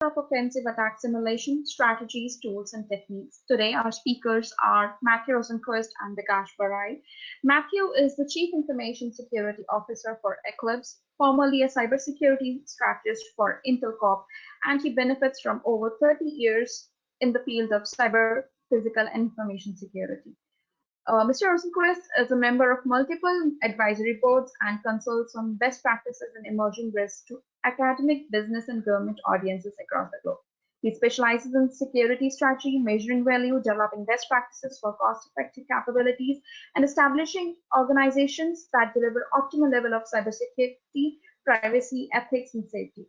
of offensive attack simulation, strategies, tools, and techniques. Today, our speakers are Matthew Rosenquist and Bikash Barai. Matthew is the Chief Information Security Officer for Eclipse, formerly a cybersecurity strategist for Intel Corp, and he benefits from over 30 years in the field of cyber, physical, and information security. Mr. Rosenquist is a member of multiple advisory boards and consults on best practices and emerging risks to academic, business, and government audiences across the globe. He specializes in security strategy, measuring value, developing best practices for cost-effective capabilities, and establishing organizations that deliver optimal level of cybersecurity, privacy, ethics, and safety.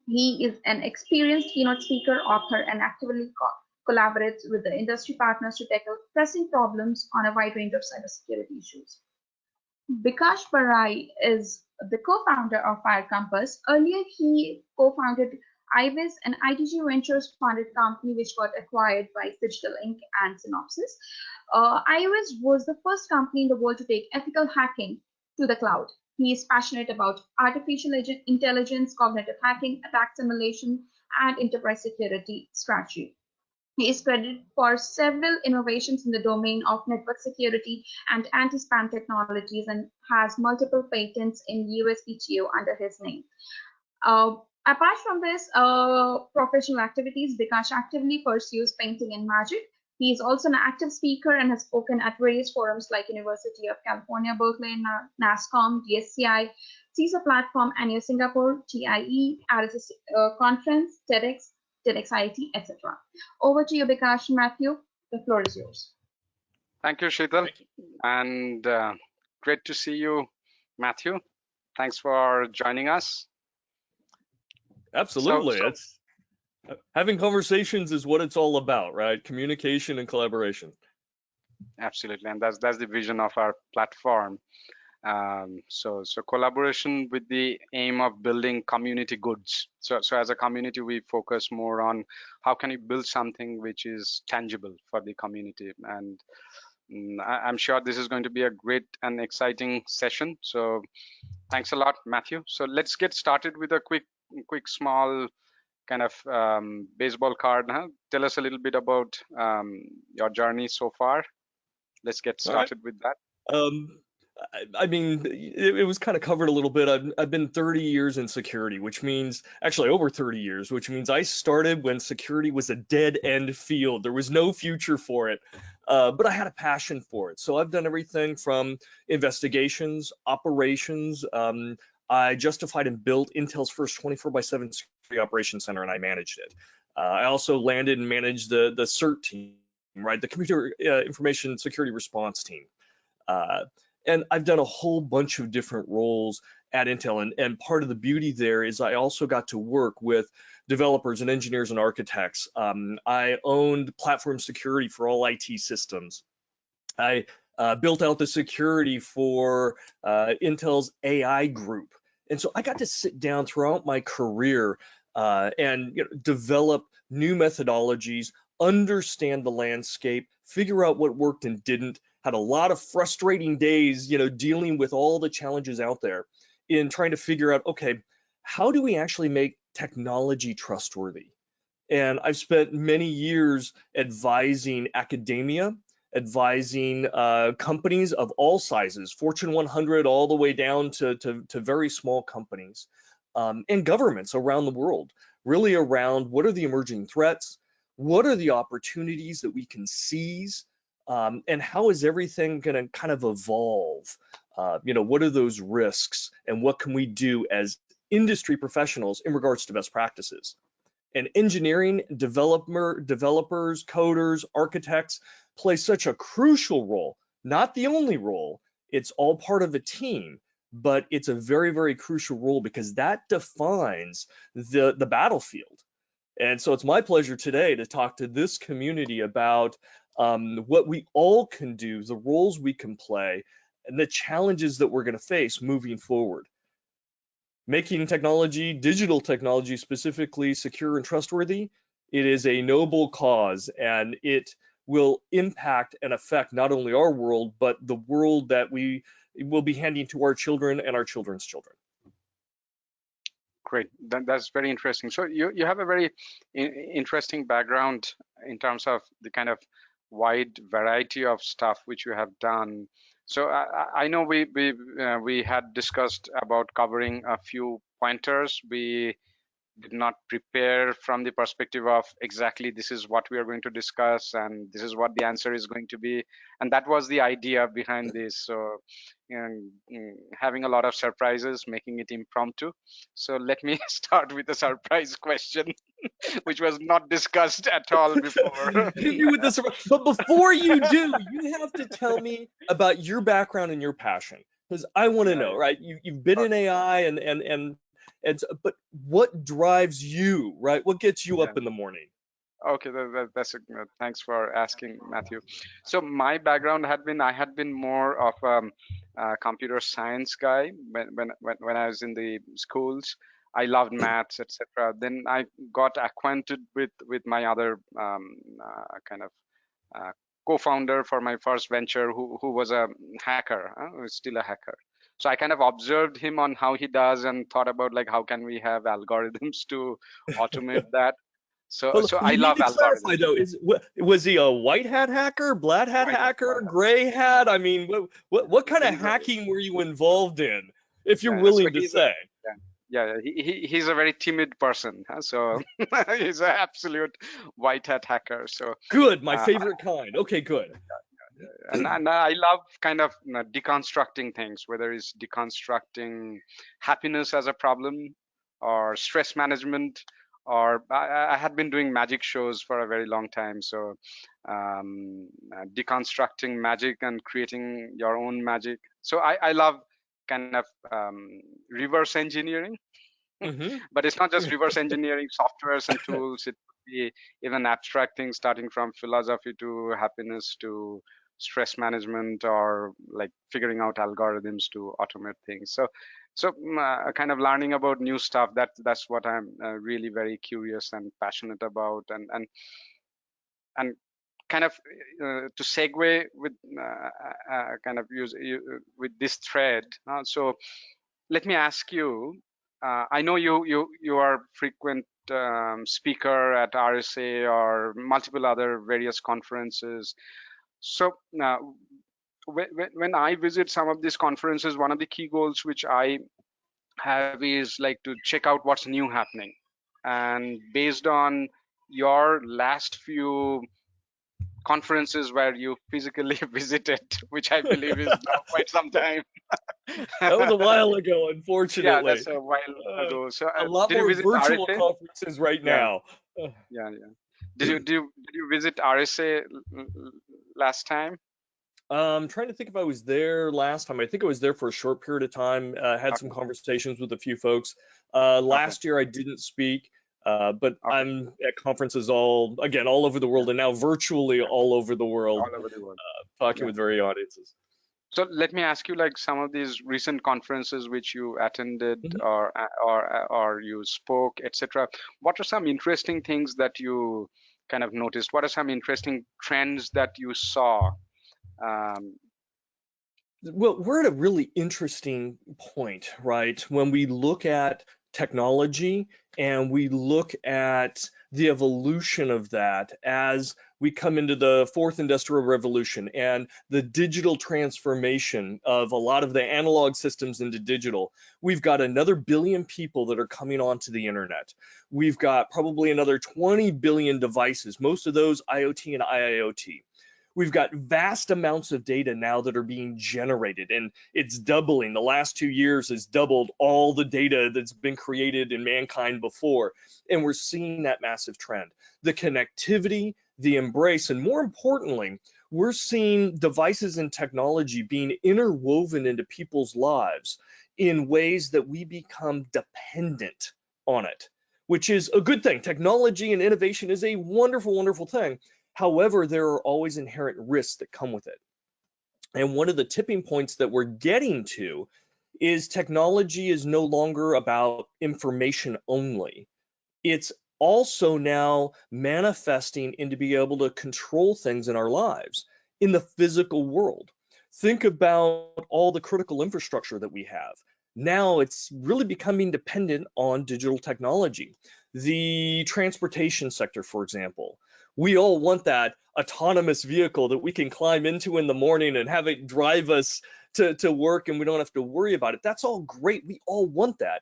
He is an experienced keynote speaker, author, and actively collaborates with the industry partners to tackle pressing problems on a wide range of cybersecurity issues. Bikash Barai is the co-founder of FireCompass. Earlier, he co-founded IVIS, an ITG Ventures funded company which got acquired by Digital Inc. and Synopsys. IVIS was the first company in the world to take ethical hacking to the cloud. He is passionate about artificial intelligence, cognitive hacking, attack simulation, and enterprise security strategy. He is credited for several innovations in the domain of network security and anti-spam technologies and has multiple patents in USPTO under his name. Apart from this professional activities, Bikash actively pursues painting and magic. He is also an active speaker and has spoken at various forums like University of California, Berkeley, NASCOM, DSCI, CISO platform, and Singapore, TIE, RSS conference, TEDx, TEDxIT, etc. Over to you, Bikash. Matthew, the floor is yours. Thank you, Sheetal. And great to see you, Matthew. Thanks for joining us. Absolutely. It's having conversations is what it's all about, right? Communication and collaboration. Absolutely. And that's the vision of our platform. So collaboration with the aim of building community goods. So as a community, we focus more on how can you build something which is tangible for the community. And I'm sure this is going to be a great and exciting session. So thanks a lot, Matthew. So let's get started with a quick small kind of baseball card. Tell us a little bit about your journey so far. Let's get started with that. I mean, it was kind of covered a little bit. I've been 30 years in security, which means actually over 30 years, which means I started when security was a dead end field. There was no future for it, but I had a passion for it. So I've done everything from investigations, operations. I justified and built Intel's first 24/7 security operations center, and I managed it. I also landed and managed the CERT team, right? The Computer Information Security Response team. And I've done a whole bunch of different roles at Intel. And part of the beauty there is I also got to work with developers and engineers and architects. I owned platform security for all IT systems. I built out the security for Intel's AI group. And so I got to sit down throughout my career and develop new methodologies, understand the landscape, figure out what worked and didn't. Had a lot of frustrating days, dealing with all the challenges out there in trying to figure out, okay, how do we actually make technology trustworthy? And I've spent many years advising academia, advising companies of all sizes, Fortune 100 all the way down to very small companies, and governments around the world, really around what are the emerging threats, what are the opportunities that we can seize, and how is everything going to kind of evolve? What are those risks and what can we do as industry professionals in regards to best practices? And engineering, developers, coders, architects play such a crucial role, not the only role. It's all part of a team, but it's a very, very crucial role because that defines the battlefield. And so it's my pleasure today to talk to this community about what we all can do, the roles we can play, and the challenges that we're going to face moving forward. Making technology, digital technology specifically, secure and trustworthy, it is a noble cause, and it will impact and affect not only our world, but the world that we will be handing to our children and our children's children. Great. That's very interesting. So you have a very interesting background in terms of the kind of wide variety of stuff which you have done. So I know we had discussed about covering a few pointers. We did not prepare from the perspective of exactly this is what we are going to discuss and this is what the answer is going to be, and that was the idea behind this. So having a lot of surprises, making it impromptu. So let me start with a surprise question which was not discussed at all before. Hit me with this, but before you do, you have to tell me about your background and your passion, because I want to Yeah, know, right? You've been in AI but what drives you, right? What gets you yeah. up in the morning? Okay, that's a, thanks for asking, Matthew. So my background had been I had been more of a computer science guy when I was in the schools. I loved maths, etc. Then I got acquainted with my other kind of uh, co-founder for my first venture, who was a hacker, who's still a hacker. So I kind of observed him on how he does and thought about like how can we have algorithms to automate that. So, Well, so I you need love to clarify algorithms. though. Was he a white hat hacker, black hat hacker, White hat. gray hat? I mean, what kind of He's a hacking were you involved in, if you're yeah. So willing to say? yeah, he's a very timid person. So he's an absolute white hat hacker. So Good, my uh, favorite kind. Okay, good. and I love kind of deconstructing things, whether it's deconstructing happiness as a problem or stress management, or I had been doing magic shows for a very long time. So deconstructing magic and creating your own magic. So I love kind of reverse engineering, Mm-hmm. but it's not just reverse engineering softwares and tools. It could be even abstract things starting from philosophy to happiness to stress management or like figuring out algorithms to automate things. So kind of learning about new stuff, that's what I'm really very curious and passionate about. And kind of to segue with kind of with this thread. So let me ask you. I know you are frequent speaker at RSA or multiple other various conferences. So when I visit some of these conferences, one of the key goals which I have is like to check out what's new happening. And based on your last few conferences where you physically visited, which I believe is now quite some time. That was a while ago, Yeah, unfortunately. that's a while Uh, ago. So a lot did you more visit virtual RSA? conferences right Yeah, now. yeah. Did you visit RSA last time? I'm trying to think if I was there last time. I think I was there for a short period of time. Had some Okay, conversations with a few folks. okay, Last year I didn't speak, but okay. I'm at conferences all over the Yeah, world, and now virtually yeah. all over the world, All over the world. talking Yeah. with various audiences. So let me ask you, like some of these recent conferences which you attended Mhm. or you spoke, etc. What are some interesting things that you kind of noticed? What are some interesting trends that you saw? Um, Well, we're at a really interesting point, right? When we look at technology and we look at the evolution of that as we come into the fourth industrial revolution and the digital transformation of a lot of the analog systems into digital. We've got another billion people that are coming onto the internet. We've got probably another 20 billion devices, most of those IoT and IIoT. We've got vast amounts of data now that are being generated, and it's doubling. The last 2 years has doubled all the data that's been created in mankind before, and we're seeing that massive trend. The connectivity, the embrace, and more importantly, we're seeing devices and technology being interwoven into people's lives in ways that we become dependent on it, which is a good thing. Technology and innovation is a wonderful, wonderful thing. However, there are always inherent risks that come with it. And one of the tipping points that we're getting to is technology is no longer about information only. It's also now manifesting into being able to control things in our lives in the physical world. Think about all the critical infrastructure that we have. Now it's really becoming dependent on digital technology. The transportation sector, for example, we all want that autonomous vehicle that we can climb into in the morning and have it drive us to work and we don't have to worry about it. That's all great. We all want that.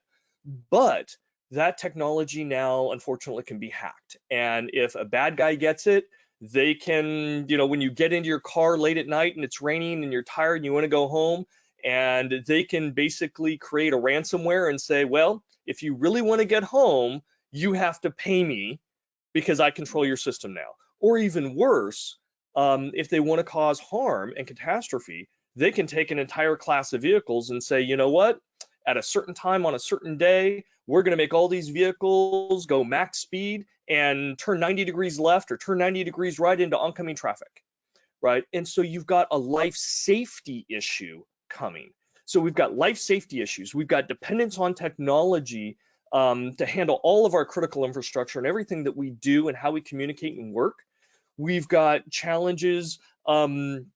But that technology now, unfortunately, can be hacked. And if a bad guy gets it, they can, when you get into your car late at night and it's raining and you're tired and you want to go home, and they can basically create a ransomware and say, well, if you really want to get home, you have to pay me because I control your system now. Or even worse, if they want to cause harm and catastrophe, they can take an entire class of vehicles and say, you know what, at a certain time on a certain day, we're going to make all these vehicles go max speed and turn 90 degrees left or turn 90 degrees right into oncoming traffic, right? And so you've got a life safety issue coming. So we've got life safety issues. We've got dependence on technology to handle all of our critical infrastructure and everything that we do and how we communicate and work. We've got challenges, around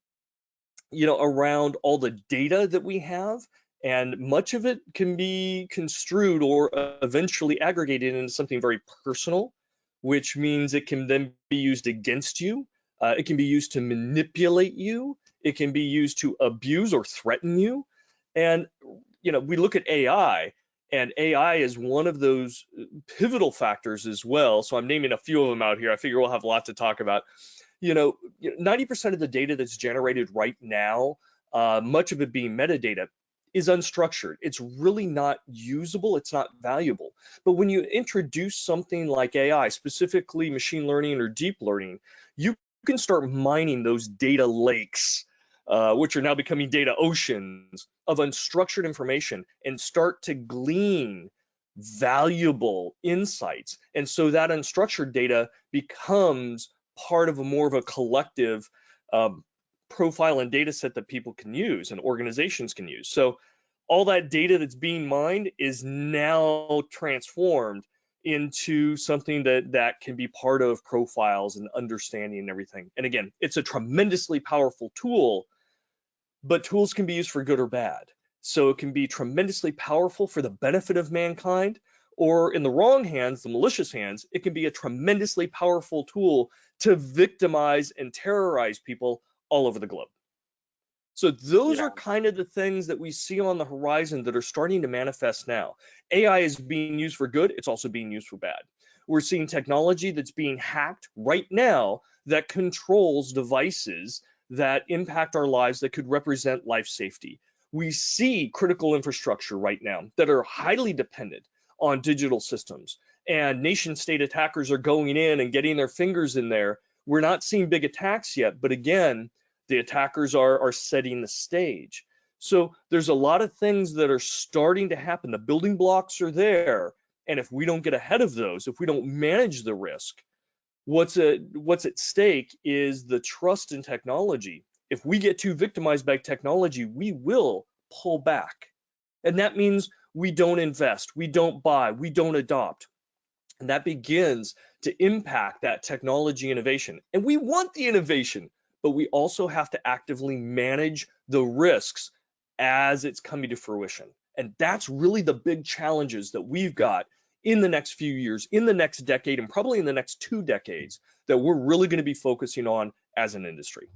all the data that we have, and much of it can be construed or eventually aggregated into something very personal, which means it can then be used against you. It can be used to manipulate you. It can be used to abuse or threaten you. And we look at AI, and AI is one of those pivotal factors as well. So I'm naming a few of them out here. I figure we'll have a lot to talk about. 90% of the data that's generated right now, much of it being metadata, is unstructured. It's really not usable. It's not valuable. But when you introduce something like AI, specifically machine learning or deep learning, you can start mining those data lakes, which are now becoming data oceans of unstructured information, and start to glean valuable insights. And so that unstructured data becomes part of more of a collective profile and data set that people can use and organizations can use. So all that data that's being mined is now transformed into something that can be part of profiles and understanding and everything. And again, it's a tremendously powerful tool, but tools can be used for good or bad. So it can be tremendously powerful for the benefit of mankind, or in the wrong hands, the malicious hands, it can be a tremendously powerful tool to victimize and terrorize people all over the globe. So those Yeah. are kind of the things that we see on the horizon that are starting to manifest now. AI is being used for good. It's also being used for bad. We're seeing technology that's being hacked right now that controls devices that impact our lives that could represent life safety. We see critical infrastructure right now that are highly dependent on digital systems, and nation state attackers are going in and getting their fingers in there. We're not seeing big attacks yet, but again, the attackers are setting the stage. So there's a lot of things that are starting to happen. The building blocks are there. And if we don't get ahead of those, if we don't manage the risk, what's at stake is the trust in technology. If we get too victimized by technology, we will pull back. And that means we don't invest, we don't buy, we don't adopt. And that begins to impact that technology innovation. And we want the innovation, but we also have to actively manage the risks as it's coming to fruition. And that's really the big challenges that we've got in the next few years, in the next decade, and probably in the next 2 decades that we're really going to be focusing on as an industry.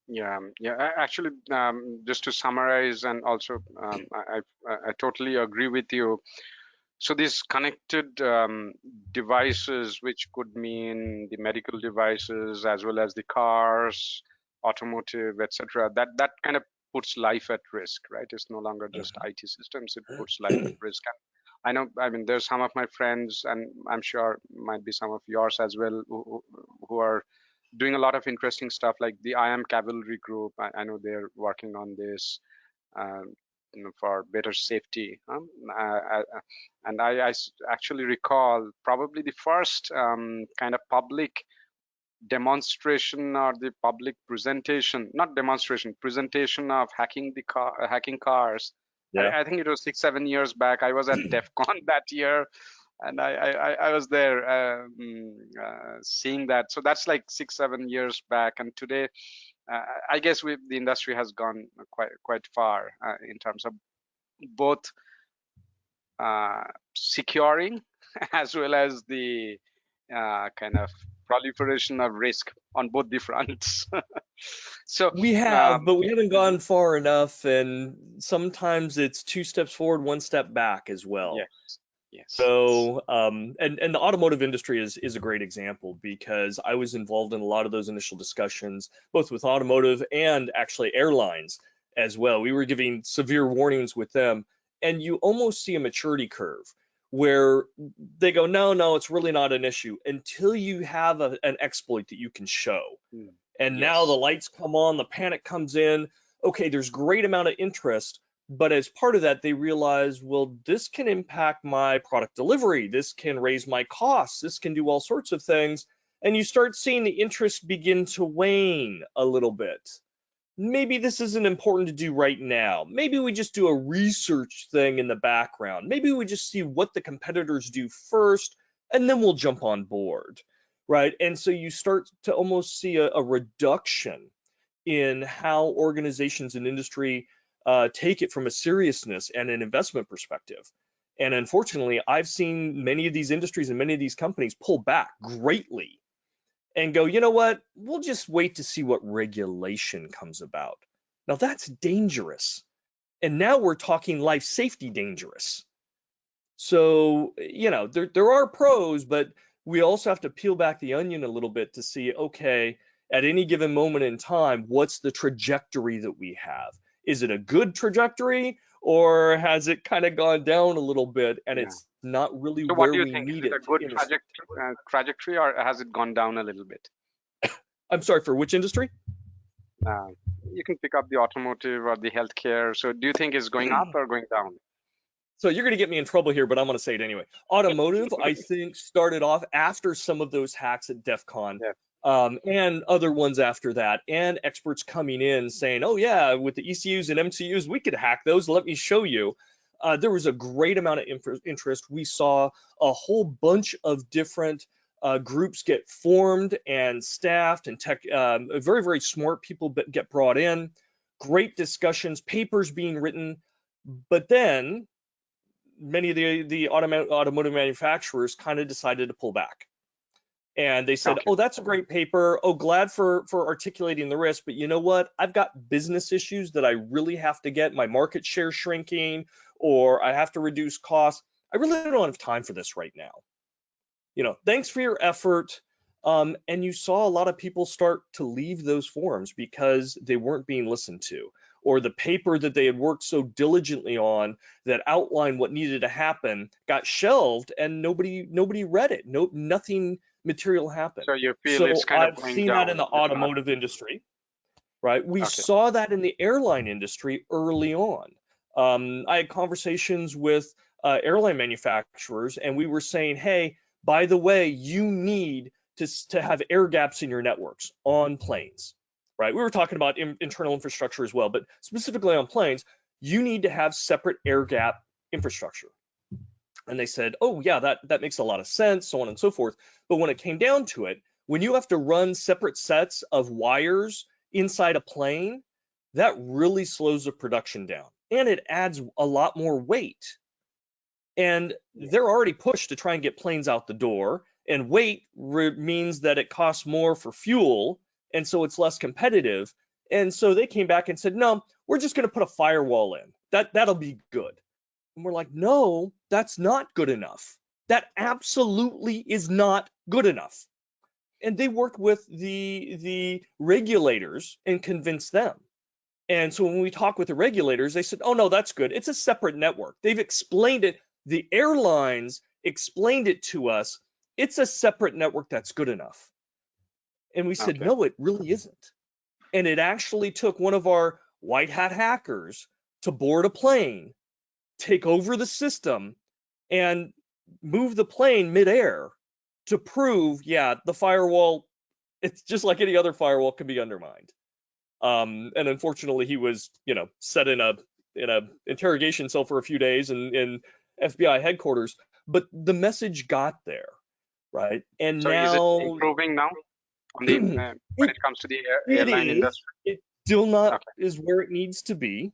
Yeah, yeah. Actually, just to summarize, and also, I totally agree with you. So these connected devices, which could mean the medical devices as well as the cars, automotive, etc., that kind of puts life at risk, right? It's no longer just IT systems; it puts life at risk. And I know, I mean, there's some of my friends, and I'm sure might be some of yours as well, who are doing a lot of interesting stuff, like the I Am Cavalry group. I know they're working on this. Um, for better safety. And actually recall probably the first kind of public demonstration or the public presentation, not demonstration, presentation of hacking cars. Yeah. I think it was 6-7 years back. I was at DEF CON that year, and I was there seeing that. So that's like 6-7 years back, and today I guess the industry has gone quite far in terms of both securing as well as the kind of proliferation of risk on both the fronts. So We have, but we haven't gone far enough, and sometimes it's 2 steps forward, 1 step back as well. yes, yes, yes. So, and the automotive industry is a great example because I was involved in a lot of those initial discussions, both with automotive and actually airlines as well. We were giving severe warnings with them, and you almost see a maturity curve where they go, no, no, it's really not an issue until you have an exploit that you can show. And now the Yes. lights come on, the panic comes in. Okay, there's great amount of interest, but as part of that, they realize, well, this can impact my product delivery. This can raise my costs. This can do all sorts of things. And you start seeing the interest begin to wane a little bit. Maybe this isn't important to do right now. Maybe we just do a research thing in the background. Maybe we just see what the competitors do first, and then we'll jump on board, right? And so you start to almost see a reduction in how organizations and industry take it from a seriousness and an investment perspective. And unfortunately, I've seen many of these industries and many of these companies pull back greatly and go, you know what, we'll just wait to see what regulation comes about. Now that's dangerous. And now we're talking life safety dangerous. So, there are pros, but we also have to peel back the onion a little bit to see, okay, at any given moment in time, what's the trajectory that we have? Is it a good trajectory, or has it kind of gone down a little bit and Yeah. it's not really So what where do you we think? Is need it it a good in a trajectory, or has it gone down a little bit? I'm sorry, for which industry? Uh, you can pick up the automotive or the healthcare. So do you think it's going up or going down? So you're going to get me in trouble here, but I'm going to say it anyway. Automotive, I think, started off after some of those hacks at DEF CON, Yeah. and other ones after that, and experts coming in saying, oh yeah, with the ECUs and MCUs, we could hack those. Let me show you. There was a great amount of interest. We saw a whole bunch of different groups get formed and staffed, and very, very smart people get brought in. Great discussions, papers being written. But then many of the automotive manufacturers kind of decided to pull back. And they said, Okay. oh, that's a great paper. Oh, glad for articulating the risk. But you know what? I've got business issues that I really have to get. My market share shrinking, or I have to reduce costs. I really don't have time for this right now. Thanks for your effort. And you saw a lot of people start to leave those forums because they weren't being listened to, or the paper that they had worked so diligently on that outlined what needed to happen got shelved, and nobody read it. Nothing material happened. So you feel it's So kind of I've going seen that in down. the It's not. automotive industry, right? We Okay. saw that in the airline industry early on. I had conversations with airline manufacturers, and we were saying, hey, by the way, you need to have air gaps in your networks on planes, right? We were talking about internal infrastructure as well, but specifically on planes, you need to have separate air gap infrastructure. And they said, oh yeah, that makes a lot of sense, so on and so forth. But when it came down to it, when you have to run separate sets of wires inside a plane, that really slows the production down, and it adds a lot more weight. And they're already pushed to try and get planes out the door, and weight means that it costs more for fuel, and so it's less competitive. And so they came back and said, no, we're just going to put a firewall in. That'll be good. And we're like, no, that's not good enough. That absolutely is not good enough. And they worked with the regulators and convinced them. And so when we talk with the regulators, they said, oh, no, that's good. It's a separate network. They've explained it. The airlines explained it to us. It's a separate network that's good enough. And we said, Okay. no, it really isn't. And it actually took one of our white hat hackers to board a plane, take over the system, and move the plane midair to prove, yeah, the firewall, it's just like any other firewall, can be undermined. And unfortunately, he was, set in a interrogation cell for a few days in FBI headquarters. But the message got there, right? And So is it now improving now on the when it it comes to the it airline is. industry? It still not Okay. is where it needs to be,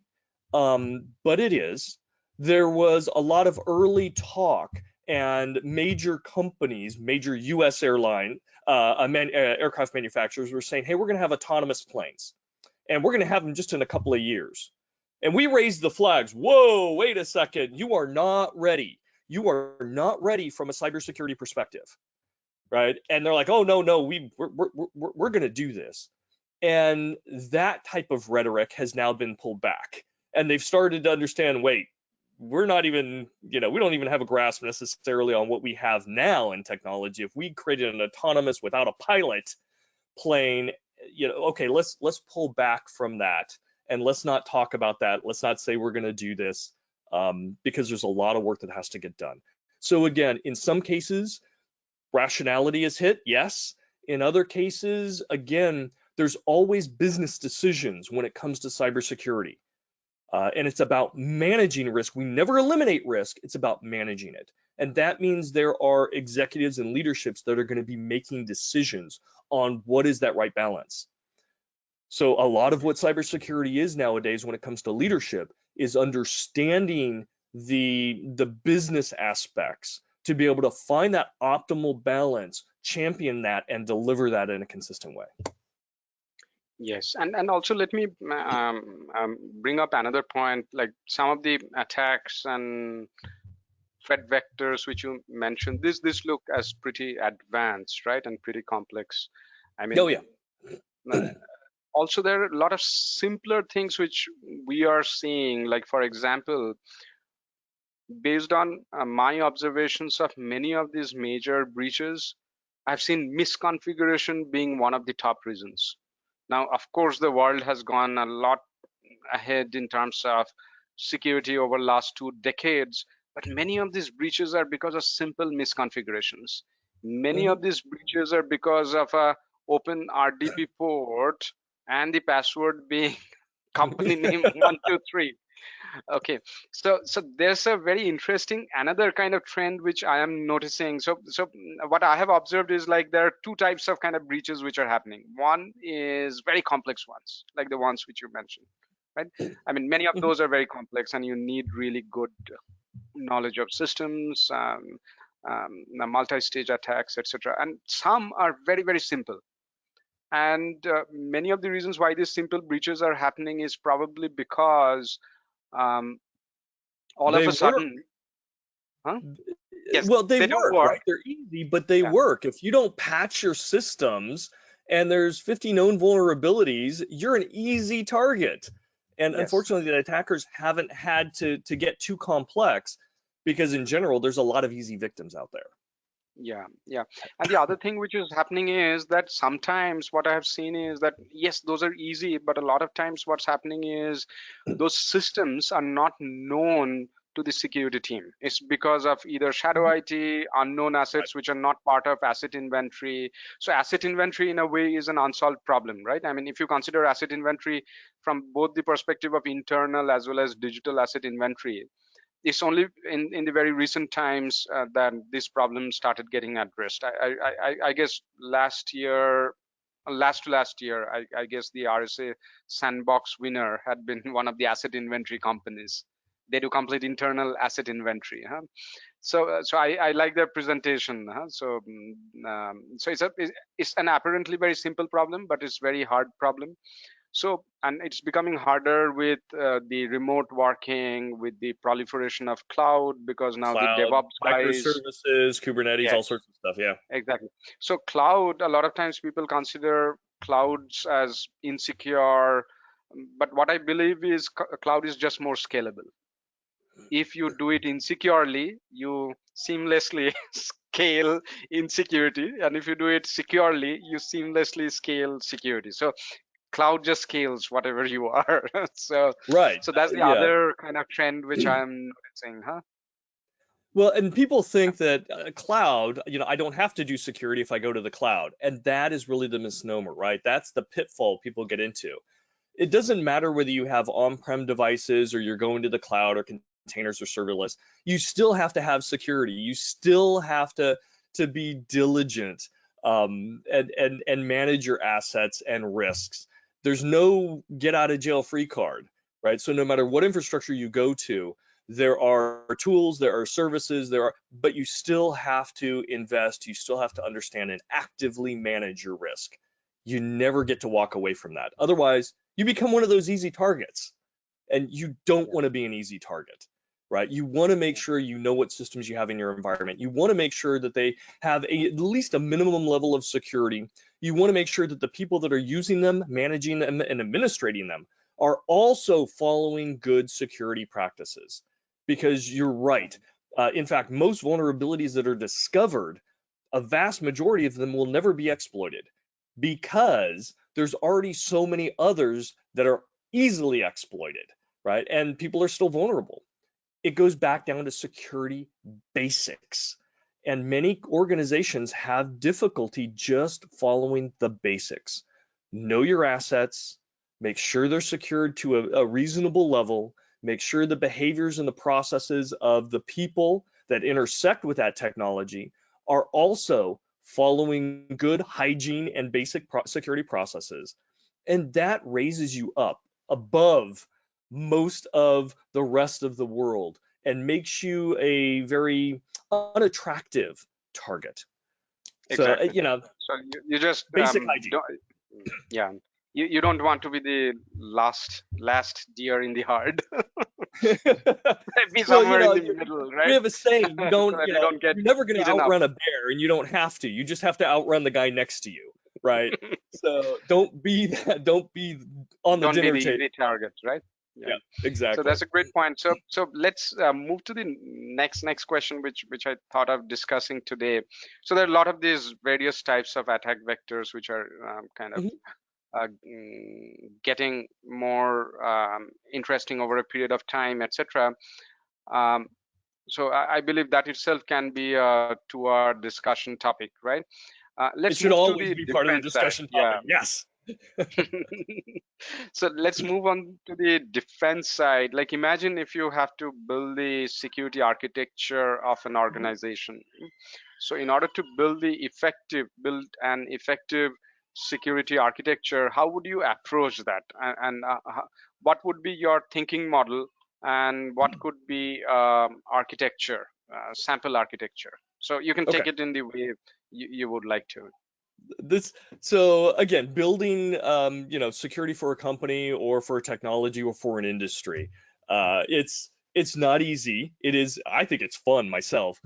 but it is. there was a lot of early talk, and major companies, major US aircraft manufacturers were saying, hey, we're going to have autonomous planes, and we're going to have them just in a couple of years. And we raised the flags. Whoa, wait a second. You are not ready. You are not ready from a cybersecurity perspective, right? And they're like, oh, no, we're going to do this. And that type of rhetoric has now been pulled back. And they've started to understand, wait, we're not even, we don't even have a grasp necessarily on what we have now in technology. If we created an autonomous without a pilot plane, okay, let's pull back from that, and let's not talk about that. Let's not say we're going to do this, because there's a lot of work that has to get done. So again, in some cases, rationality is hit, yes. In other cases, again, there's always business decisions when it comes to cybersecurity. And it's about managing risk. We never eliminate risk. It's about managing it. And that means there are executives and leaderships that are going to be making decisions on what is that right balance. So a lot of what cybersecurity is nowadays when it comes to leadership is understanding the business aspects to be able to find that optimal balance, champion that, and deliver that in a consistent way. Yes, and also let me bring up another point, like some of the attacks and threat vectors which you mentioned. This look as pretty advanced, right, and pretty complex. I mean, Oh yeah. Also there are a lot of simpler things which we are seeing. Like for example, based on my observations of many of these major breaches, I've seen misconfiguration being one of the top reasons. Now, of course, the world has gone a lot ahead in terms of security over the last 2 decades, but many of these breaches are because of simple misconfigurations. Many of these breaches are because of a open RDP port and the password being company name 123. Okay, so there's a very interesting another kind of trend which I am noticing. So what I have observed is like there are 2 types of kind of breaches which are happening. One is very complex ones, like the ones which you mentioned, right? I mean, many of those are very complex, and you need really good knowledge of systems, multi-stage attacks, etc. And some are very, very simple. And many of the reasons why these simple breaches are happening is probably because um, all of They a work. sudden, huh? Yes, Well, they they do work, work. right? They're easy, but they Yeah. work. If you don't patch your systems and there's 50 known vulnerabilities, you're an easy target. And Yes. unfortunately, the attackers haven't had to get too complex, because in general, there's a lot of easy victims out there. Yeah, yeah. And the other thing which is happening is that sometimes what I have seen is that, yes, those are easy, but a lot of times what's happening is those systems are not known to the security team. It's because of either shadow IT, unknown assets which are not part of asset inventory. So asset inventory in a way is an unsolved problem, right? I mean, if you consider asset inventory from both the perspective of internal as well as digital asset inventory, it's only in the very recent times that this problem started getting addressed. I guess last year, last year, I guess the RSA sandbox winner had been one of the asset inventory companies. They do complete internal asset inventory. Huh? So I like their presentation. Huh? So it's an apparently very simple problem, but it's very hard problem. So, and it's becoming harder with the remote working, with the proliferation of cloud, because now the Cloud, DevOps guys, microservices, Kubernetes, all yes, sorts of stuff. Yeah. exactly. So cloud, a lot of times people consider clouds as insecure, but what I believe is cloud is just more scalable. If you do it insecurely, you seamlessly scale insecurity, and if you do it securely, you seamlessly scale security. So cloud just scales whatever you are. so Right. so that's the Yeah. other kind of trend which I'm noticing, huh? Well, and people think that cloud, I don't have to do security if I go to the cloud. And that is really the misnomer, right? That's the pitfall people get into. It doesn't matter whether you have on-prem devices or you're going to the cloud or containers or serverless. You still have to have security. You still have to be diligent, and manage your assets and risks. There's no get out of jail free card, right? So no matter what infrastructure you go to, there are tools, there are services, but you still have to invest, you still have to understand and actively manage your risk. You never get to walk away from that. Otherwise, you become one of those easy targets, and you don't want to be an easy target, right? You want to make sure you know what systems you have in your environment. You want to make sure that they have at least a minimum level of security. You want to make sure that the people that are using them, managing them, and administrating them are also following good security practices. Because you're right. In fact, most vulnerabilities that are discovered, a vast majority of them will never be exploited because there's already so many others that are easily exploited, right? And people are still vulnerable. It goes back down to security basics. And many organizations have difficulty just following the basics. Know your assets, make sure they're secured to a reasonable level, make sure the behaviors and the processes of the people that intersect with that technology are also following good hygiene and basic security processes. And that raises you up above most of the rest of the world and makes you a very unattractive target. So, Exactly. So you just basic hygiene. don't, yeah, you don't want to be the last deer in the herd. Be Well, somewhere in the middle, we right? have a saying, you So don't, that you don't get you're never going to eaten up. outrun a bear, and you don't have to. You just have to outrun the guy next to you, right? So don't be that, don't be on the Don't be dinner the table. easy target, right? Yeah. Yeah, So exactly. that's a great point. So let's move to the next question, which I thought of discussing today. So there are a lot of these various types of attack vectors which are kind of Mhm. getting more interesting over a period of time, etc. Um, so I believe that itself can be a 2-hour discussion topic, right? It Let's should move to always the be part of the defense side. discussion Yeah. topic. Yes. So let's move on to the defense side. Like imagine if you have to build the security architecture of an organization. So in order to build an effective security architecture, how would you approach that? And what would be your thinking model, and what could be architecture, sample architecture? So you can Okay. take it in the way you would like to. So again, building security for a company or for a technology or for an industry, it's not easy. It is, I think it's fun myself,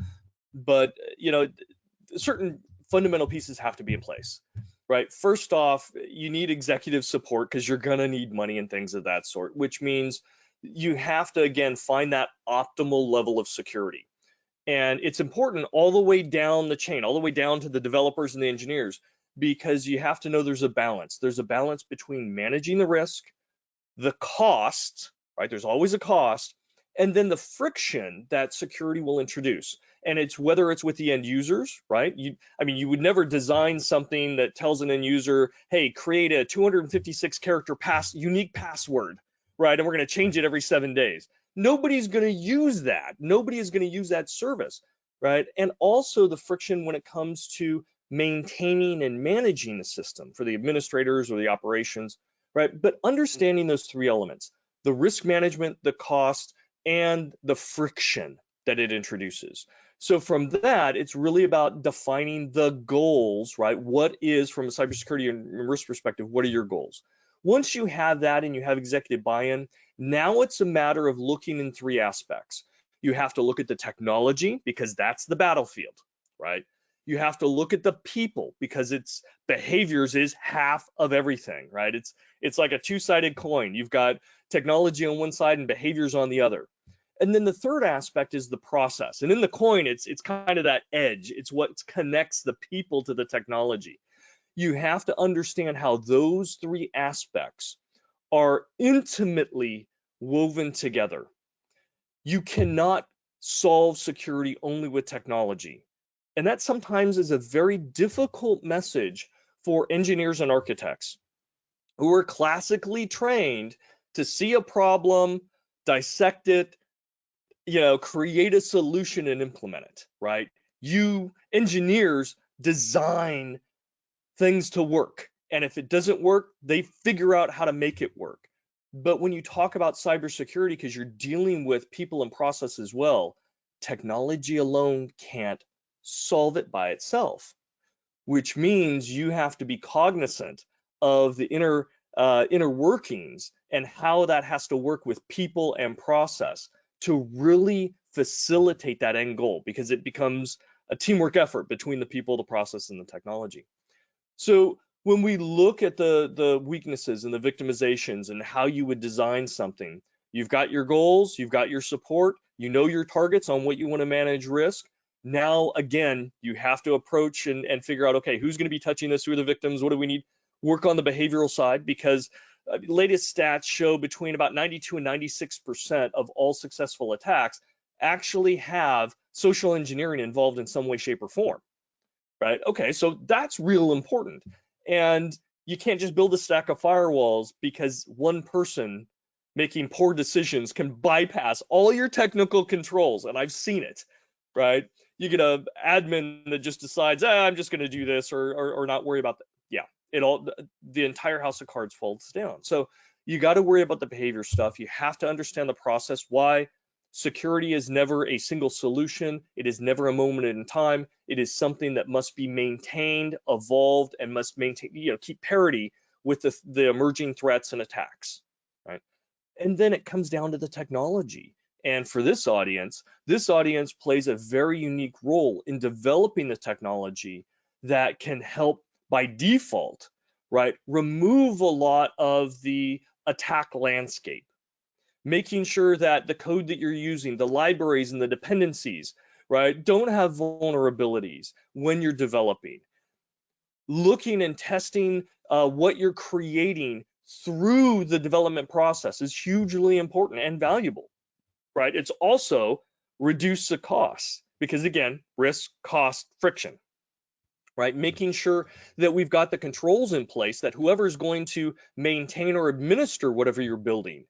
but certain fundamental pieces have to be in place, right? First off, you need executive support because you're gonna need money and things of that sort, which means you have to again find that optimal level of security. And it's important all the way down the chain, all the way down to the developers and the engineers, because you have to know there's a balance. There's a balance between managing the risk, the cost, right? There's always a cost, and then the friction that security will introduce. And it's whether it's with the end users, right? You would never design something that tells an end user, hey, create a 256 character unique password, right? And we're going to change it every 7 days. Nobody's going to use that. Nobody is going to use that service, right? And also the friction when it comes to maintaining and managing the system for the administrators or the operations, right? But understanding those three elements, the risk management, the cost, and the friction that it introduces. So from that, it's really about defining the goals, right? What is, from a cybersecurity and risk perspective, what are your goals? Once you have that and you have executive buy-in, now it's a matter of looking in three aspects. You have to look at the technology because that's the battlefield, right? You have to look at the people because it's behaviors is half of everything, right? It's like a two-sided coin. You've got technology on one side and behaviors on the other. And then the third aspect is the process. And in the coin, it's kind of that edge. It's what connects the people to the technology. You have to understand how those three aspects are intimately woven together. You cannot solve security only with technology. And that sometimes is a very difficult message for engineers and architects who are classically trained to see a problem, dissect it, create a solution and implement it, right? You engineers design things to work. And if it doesn't work, they figure out how to make it work. But when you talk about cybersecurity, because you're dealing with people and process as well, technology alone can't solve it by itself, which means you have to be cognizant of the inner workings and how that has to work with people and process to really facilitate that end goal, because it becomes a teamwork effort between the people, the process, and the technology. So when we look at the weaknesses and the victimizations and how you would design something, you've got your goals, you've got your support, you know your targets on what you want to manage risk. Now, again, you have to approach and figure out, okay, who's going to be touching this? Who are the victims? What do we need? Work on the behavioral side, because latest stats show between about 92 and 96% of all successful attacks actually have social engineering involved in some way, shape, or form. Right? Okay, so that's real important. And you can't just build a stack of firewalls because one person making poor decisions can bypass all your technical controls. And I've seen it, right? You get an admin that just decides, I'm just going to do this or not worry about that. Yeah, the entire house of cards falls down. So you got to worry about the behavior stuff. You have to understand the process, why security is never a single solution. It is never a moment in time. It is something that must be maintained, evolved, and must maintain, keep parity with the emerging threats and attacks, right? And then it comes down to the technology. And for this audience plays a very unique role in developing the technology that can help by default, right, remove a lot of the attack landscape, making sure that the code that you're using, the libraries and the dependencies, right, don't have vulnerabilities when you're developing. Looking and testing what you're creating through the development process is hugely important and valuable, right? It's also reduce the costs because, again, risk, cost, friction, right? Making sure that we've got the controls in place that whoever's going to maintain or administer whatever you're building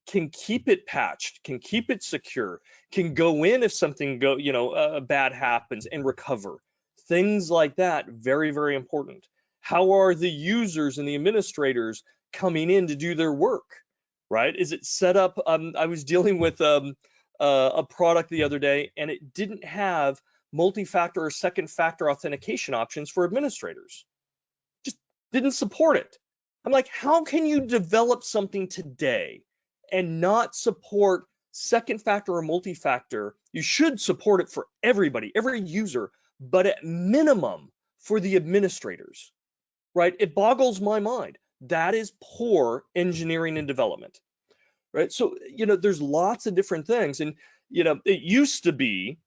can keep it patched, can keep it secure, can go in if something bad happens and recover. Things like that, very, very important. How are the users and the administrators coming in to do their work, right? Is it set up? I was dealing with a product the other day, and it didn't have multi-factor or second factor authentication options for administrators. Just didn't support it. I'm like, how can you develop something today and not support second factor or multi-factor? You should support it for everybody, every user, but at minimum for the administrators, right? It boggles my mind. That is poor engineering and development, right? So, there's lots of different things. And, it used to be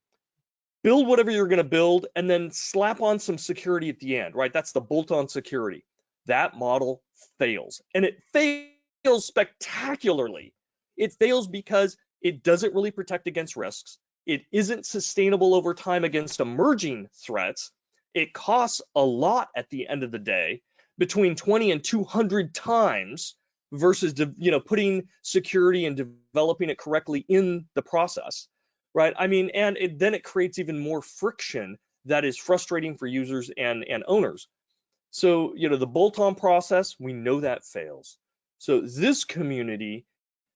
build whatever you're going to build and then slap on some security at the end, right? That's the bolt-on security. That model fails, and it fails spectacularly. It fails because it doesn't really protect against risks. It isn't sustainable over time against emerging threats. It costs a lot at the end of the day, between 20 and 200 times versus putting security and developing it correctly in the process, right? I mean, and then it creates even more friction that is frustrating for users and owners. So, the bolt-on process, we know that fails. So this community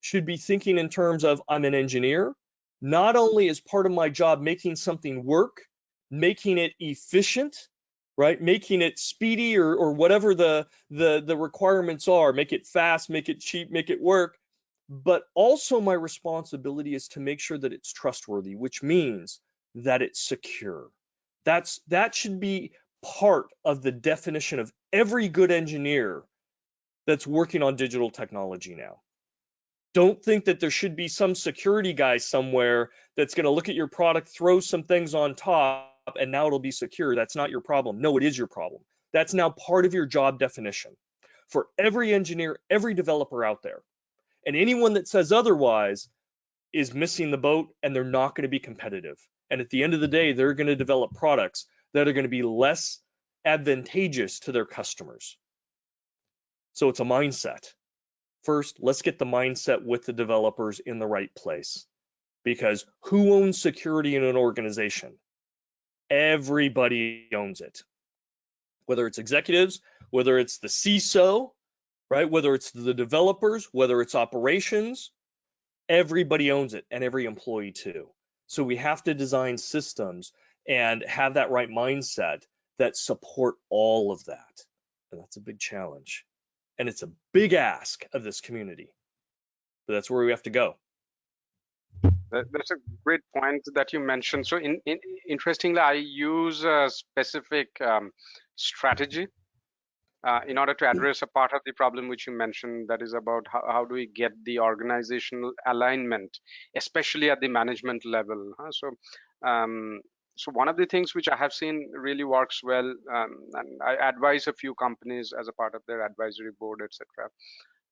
should be thinking in terms of, I'm an engineer. Not only is part of my job making something work, making it efficient, right? Making it speedy or whatever the requirements are, make it fast, make it cheap, make it work. But also my responsibility is to make sure that it's trustworthy, which means that it's secure. That should be part of the definition of every good engineer that's working on digital technology now. Don't think that there should be some security guy somewhere that's going to look at your product, throw some things on top, and now it'll be secure. That's not your problem. No, it is your problem. That's now part of your job definition for every engineer, every developer out there. And anyone that says otherwise is missing the boat, and they're not going to be competitive. And at the end of the day, they're going to develop products that are going to be less advantageous to their customers. So it's a mindset. First, let's get the mindset with the developers in the right place. Because who owns security in an organization? Everybody owns it. Whether it's executives, whether it's the CISO, right? Whether it's the developers, whether it's operations, everybody owns it, and every employee too. So we have to design systems and have that right mindset that support all of that. And that's a big challenge. And it's a big ask of this community. But that's where we have to go. That's a great point that you mentioned. So, interestingly, I use a specific strategy in order to address a part of the problem which you mentioned, that is about how do we get the organizational alignment, especially at the management level. Um, so one of the things which I have seen really works well, and I advise a few companies as a part of their advisory board, etc.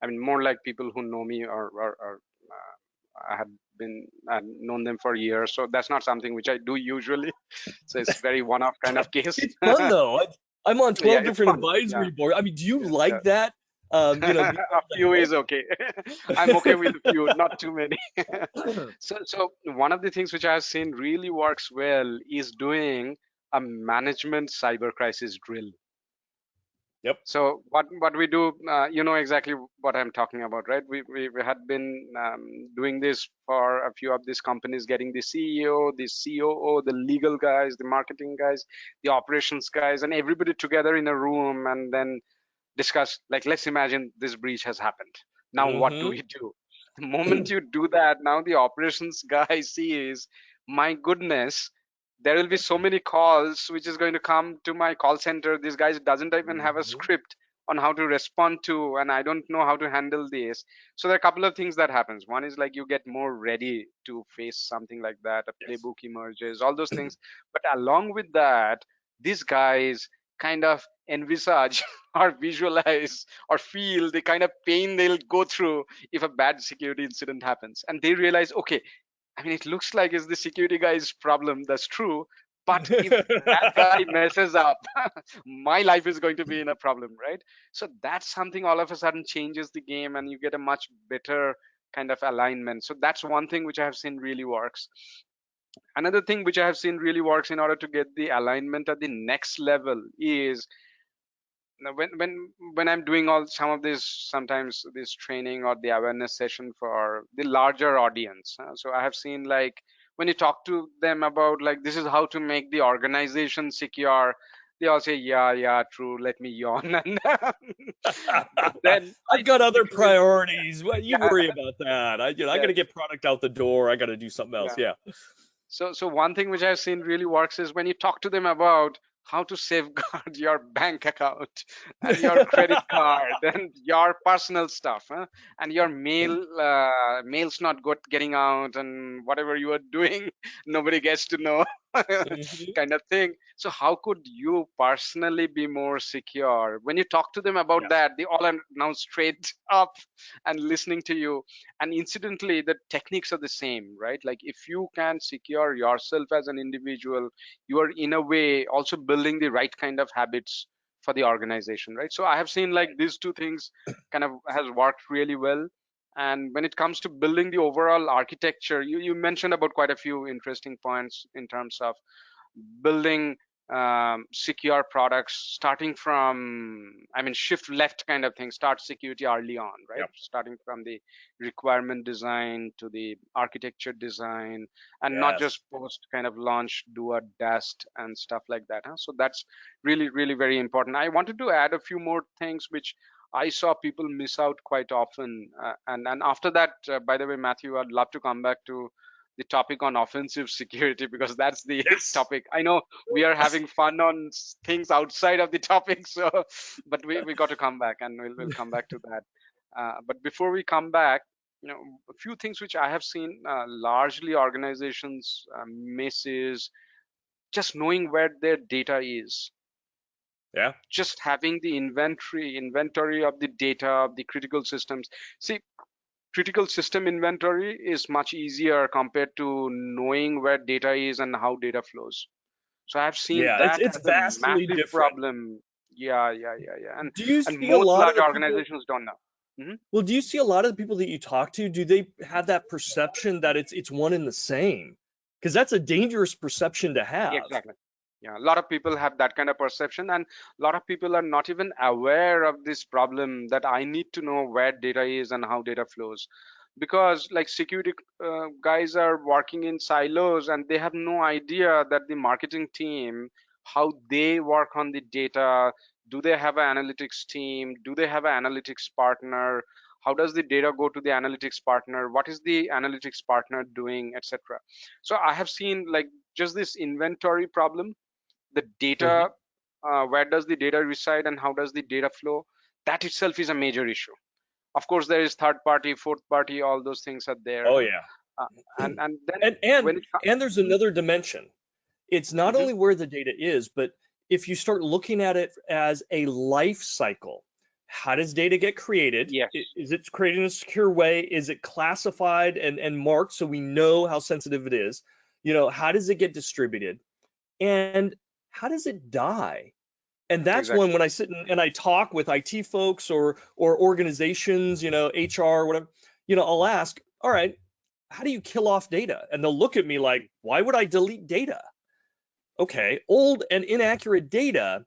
I mean, more like people who know me, or I had known them for years. So that's not something which I do usually. So it's very one-off kind of case. It's fun though. I'm on Yeah, 12 it's different fun. Yeah, advisory boards. I mean, do you yeah, yeah. like that? Being A able few to is okay. I'm okay with a few, not too many. help. So one of the things which I've seen really works well is doing a management cyber crisis drill. Yep. So what we do, you know exactly what I'm talking about, right? We had been doing this for a few of these companies, getting the CEO, the COO, the legal guys, the marketing guys, the operations guys, and everybody together in a room, and then discuss, like, let's imagine this breach has happened. Now what do Mm-hmm. we do? The moment you do that, now the operations guy sees, my goodness, there will be so many calls which is going to come to my call center. This guy doesn't even have a Mm-hmm. script on how to respond to, and I don't know how to handle this. So there are a couple of things that happens. One is like you get more ready to face something like that. A Yes. playbook emerges, all those things. But along with that, these guys kind of envisage or visualize or feel the kind of pain they'll go through if a bad security incident happens, and they realize, okay, I mean, it looks like it's the security guy's problem, that's true, but if that guy messes up, my life is going to be in a problem, right? So that's something all of a sudden changes the game, and you get a much better kind of alignment. So that's one thing which I have seen really works. Another thing which I have seen really works in order to get the alignment at the next level is, now, when I'm doing all some of this, sometimes this training or the awareness session for the larger audience. So I have seen, like, when you talk to them about, like, this is how to make the organization secure, they all say, yeah, yeah, true, let me yawn. And but then I've I got other typically, priorities. What you yeah, worry about that? I got yeah, to get product out the door. I got to do something else. yeah. Yeah. So one thing which I've seen really works is when you talk to them about how to safeguard your bank account and your credit card and your personal stuff, and your mail's not good getting out, and whatever you are doing, nobody gets to know, Mhm. kind of thing. So how could you personally be more secure? When you talk to them about Yes. that, they all are now straight up and listening to you. And incidentally, the techniques are the same, right? Like, if you can secure yourself as an individual, you are in a way also building the right kind of habits for the organization, right? So I have seen, like, these two things kind of has worked really well. And when it comes to building the overall architecture, you mentioned about quite a few interesting points in terms of building secure products, starting from, I mean, shift left kind of thing, start security early on, right? Yep. Starting from the requirement design to the architecture design, and not Yes. just post kind of launch, do a dust and stuff like that. So that's really, really very important. I wanted to add a few more things which I saw people miss out quite often. And after that, by the way, Matthew, I'd love to come back to the topic on offensive security, because that's the Yes. topic. I know we are having fun on things outside of the topic, so but we got to come back, and we'll come back to that. But before we come back, a few things which I have seen largely organizations miss is just knowing where their data is, Yeah. just having the inventory of the data of the critical systems. See, critical system inventory is much easier compared to knowing where data is and how data flows. So I've seen Yeah. It's that it's as a vastly massive different. problem. Yeah, yeah, yeah, yeah. Do you And see a most lot of large the people? organizations don't know. Hmm. Well, do you see a lot of the people that you talk to? Do they have that perception that it's one and the same? Because that's a dangerous perception to have. Exactly. Yeah, a lot of people have that kind of perception, and a lot of people are not even aware of this problem that I need to know where data is and how data flows. Because like security guys are working in silos and they have no idea that the marketing team, how they work on the data. Do they have an analytics team? Do they have an analytics partner? How does the data go to the analytics partner? What is the analytics partner doing, etc. So I have seen like just this inventory problem, the Hmm. data, where does the data reside and how does the data flow, that itself is a major issue. Of course there is third party, fourth party, all those things are there. Oh yeah. uh, and then And and when it and there's another dimension. It's not Mhm. only where the data is, but if you start looking at it as a life cycle, how does data get created? Yes, Is it created in a secure way? Is it classified and marked so we know how sensitive it is? How does it get distributed? And how does it die? And that's exactly. when I sit and I talk with IT folks or organizations, HR, whatever, I'll ask, all right, how do you kill off data? And they'll look at me like, why would I delete data? Okay, old and inaccurate data,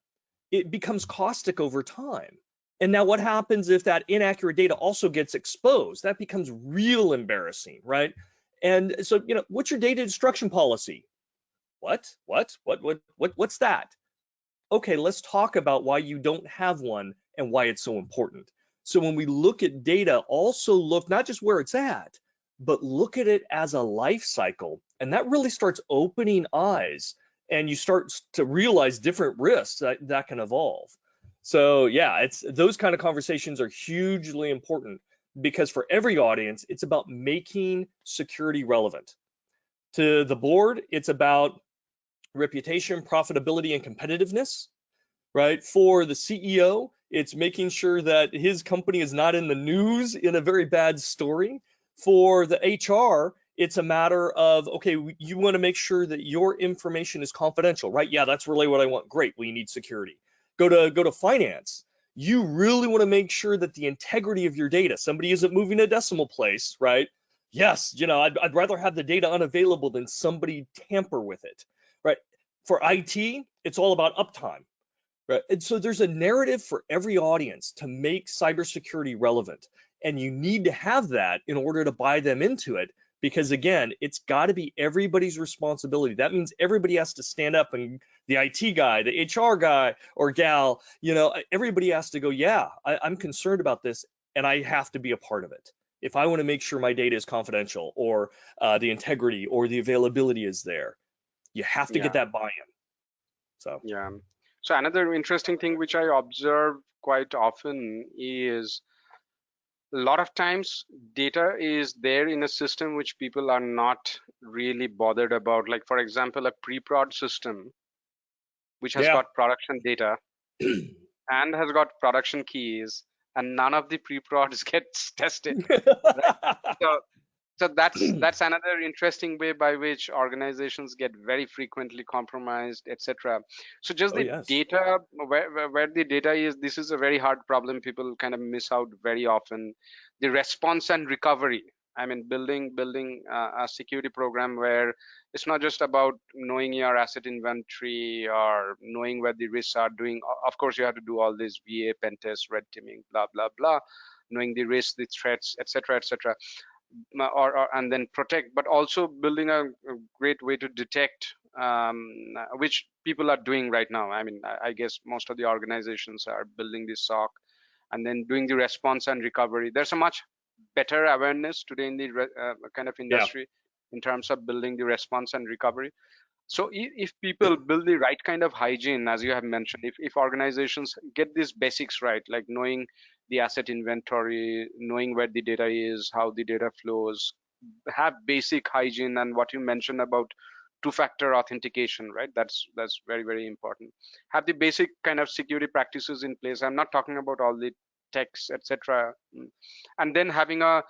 it becomes caustic over time. And now what happens if that inaccurate data also gets exposed? That becomes real embarrassing, right? And so, what's your data destruction policy? What's that? Okay, let's talk about why you don't have one and why it's so important. So when we look at data, also look not just where it's at, but look at it as a life cycle. And that really starts opening eyes and you start to realize different risks that can evolve. So yeah, it's those kind of conversations are hugely important because for every audience, it's about making security relevant. To the board, it's about reputation, profitability, and competitiveness, right? For the CEO, it's making sure that his company is not in the news in a very bad story. For the HR, it's a matter of, okay, you want to make sure that your information is confidential, right? Yeah, that's really what I want. Great. Well, you need security. Go to finance. You really want to make sure that the integrity of your data, somebody isn't moving a decimal place, right? Yes, I'd rather have the data unavailable than somebody tamper with it, right? For IT, it's all about uptime. Right. And so there's a narrative for every audience to make cybersecurity relevant. And you need to have that in order to buy them into it. Because again, it's got to be everybody's responsibility. That means everybody has to stand up and the IT guy, the HR guy or gal, everybody has to go, yeah, I'm concerned about this and I have to be a part of it. If I want to make sure my data is confidential or the integrity or the availability is there, you have to get Yeah, that buy-in. So, yeah. So another interesting thing which I observe quite often is a lot of times data is there in a system which people are not really bothered about. Like for example, a pre-prod system which has yeah. got production data and has got production keys, and none of the pre-prods gets tested, right? So so that's another interesting way by which organizations get very frequently compromised, etc. So just Oh, the yes. data, where the data is, this is a very hard problem people kind of miss out very often. The response and recovery, I mean building a security program where it's not just about knowing your asset inventory or knowing where the risks are doing. Of course you have to do all this VA, pen test, red teaming, blah blah blah, knowing the risks, the threats, etc., etc., or and then protect, but also building a great way to detect, which people are doing right now. I mean, I guess most of the organizations are building this SOC and then doing the response and recovery. There's a much better awareness today in the kind of Yeah. industry in terms of building the response and recovery. So if people build the right kind of hygiene, as you have mentioned, if organizations get these basics right, like knowing the asset inventory, knowing where the data is, how the data flows, have basic hygiene, and what you mentioned about two-factor authentication, right? That's very, very important. Have the basic kind of security practices in place. I'm not talking about all the techs, etc. And then having a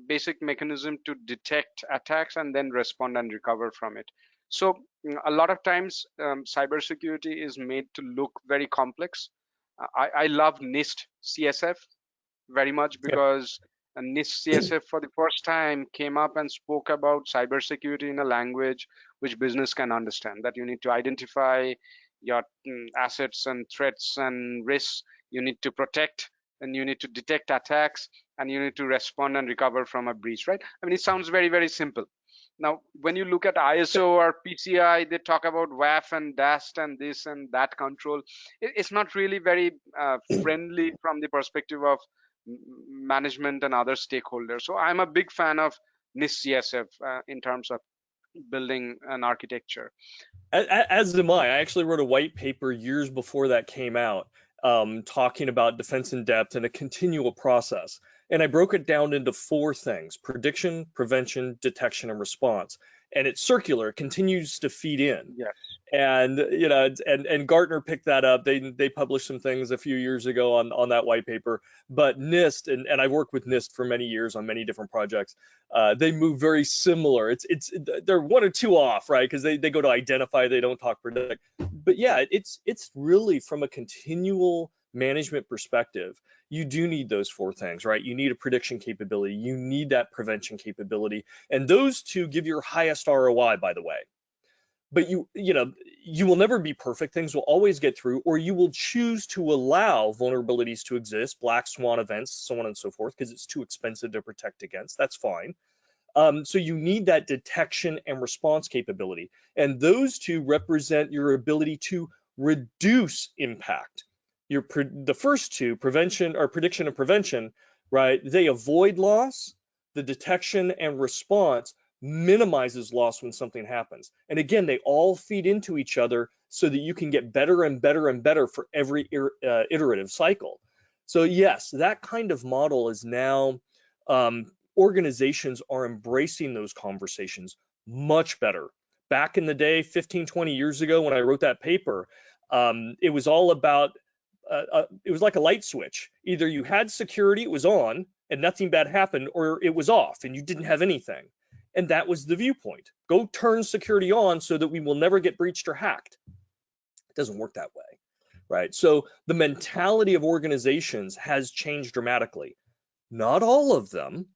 basic mechanism to detect attacks and then respond and recover from it. So a lot of times cybersecurity is made to look very complex. I love NIST CSF very much Yeah. because And NIST CSF for the first time came up and spoke about cybersecurity in a language which business can understand, that you need to identify your assets and threats and risks, you need to protect, and you need to detect attacks, and you need to respond and recover from a breach, right? I mean, it sounds very, very simple. Now, when you look at ISO or PCI, they talk about WAF and DAST and this and that control. It's not really very friendly from the perspective of management and other stakeholders. So I'm a big fan of NIST CSF in terms of building an architecture. As am I. I actually wrote a white paper years before that came out, talking about defense in depth and a continual process. And I broke it down into 4 things: prediction, prevention, detection, and response. And it's circular, it continues to feed in. Yes. And and Gartner picked that up. They published some things a few years ago on that white paper. But NIST, and I've worked with NIST for many years on many different projects. They move very similar. They're 1 or 2 off, right? Because they go to identify, they don't talk predict. But yeah, it's really from a continual management perspective. You do need those 4 things, right? You need a prediction capability, you need that prevention capability, and those 2 give your highest ROI, by the way. But you will never be perfect. Things will always get through, or you will choose to allow vulnerabilities to exist, black swan events, so on and so forth, because it's too expensive to protect against. That's fine. So you need that detection and response capability. And those 2 represent your ability to reduce impact. The first 2, prevention or prediction and prevention, right? They avoid loss. The detection and response minimizes loss when something happens. And again, they all feed into each other so that you can get better and better and better for every iterative cycle. So yes, that kind of model is now, organizations are embracing those conversations much better. Back in the day, 15, 20 years ago, when I wrote that paper, it was all about, it was like a light switch. Either you had security, it was on, and nothing bad happened, or it was off and you didn't have anything. And that was the viewpoint. Go turn security on so that we will never get breached or hacked. It doesn't work that way, right? So the mentality of organizations has changed dramatically. Not all of them.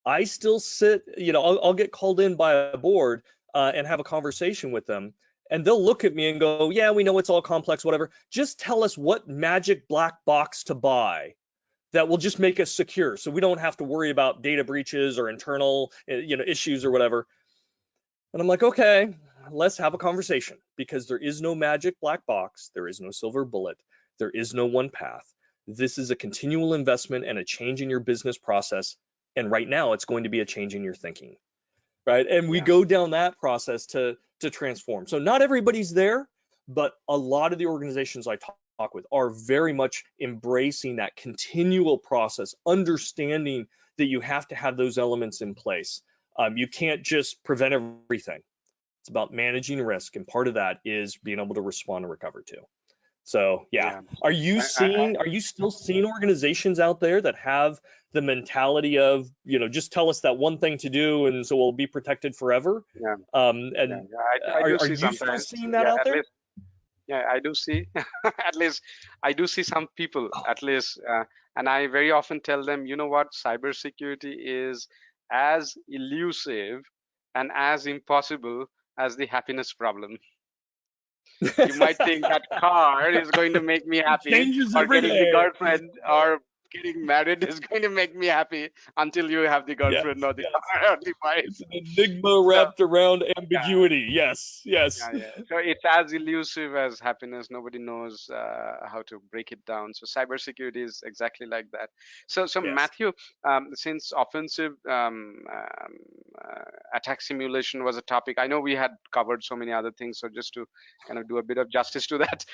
I still sit, I'll get called in by a board and have a conversation with them, and they'll look at me and go, yeah, we know it's all complex, whatever. Just tell us what magic black box to buy that will just make us secure, so we don't have to worry about data breaches or internal, issues or whatever. And I'm like, okay, let's have a conversation, because there is no magic black box, there is no silver bullet, there is no one path. This is a continual investment and a change in your business process. And right now, it's going to be a change in your thinking, right? And we go down that process to transform. So not everybody's there, but a lot of the organizations I talk with are very much embracing that continual process, understanding that you have to have those elements in place. You can't just prevent everything. It's about managing risk, and part of that is being able to respond and recover too. So yeah, are you still seeing organizations out there that have the mentality of, just tell us that one thing to do and so we'll be protected forever? I do Are see you still seeing that out there? I do see. At least I do see some people, at least, and I very often tell them, you know what, cybersecurity is as elusive and as impossible as the happiness problem. You might think that car is going to make me happy, Changes or every getting the day. girlfriend or getting married is going to make me happy until you have the girlfriend or the car or the wife. It's an enigma wrapped around ambiguity. Yes. So it's as elusive as happiness. Nobody knows how to break it down. So cybersecurity is exactly like that. So Yes. Matthew, since offensive attack simulation was a topic, I know we had covered so many other things. So just to kind of do a bit of justice to that,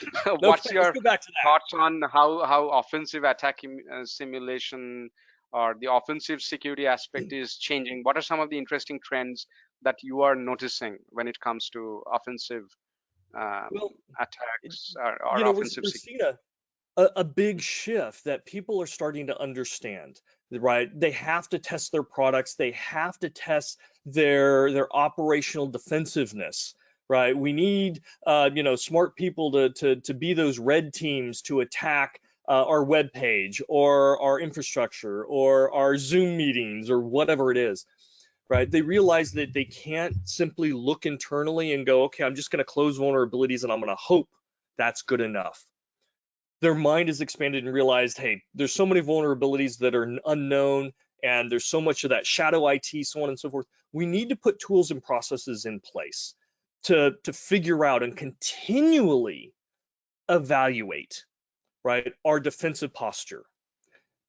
what's Okay, your let's go back to that. thoughts on how offensive attack simulation or the offensive security aspect is changing? What are some of the interesting trends that you are noticing when it comes to offensive attacks or offensive we're security? seeing a big shift that people are starting to understand, right? They have to test their products. They have to test their operational defensiveness, right? We need, smart people to be those red teams to attack our web page or our infrastructure or our Zoom meetings or whatever it is, right? They realize that they can't simply look internally and go, okay, I'm just going to close vulnerabilities and I'm going to hope that's good enough. Their mind is expanded and realized, hey, there's so many vulnerabilities that are unknown and there's so much of that shadow IT, so on and so forth. We need to put tools and processes in place to figure out and continually evaluate, right, our defensive posture.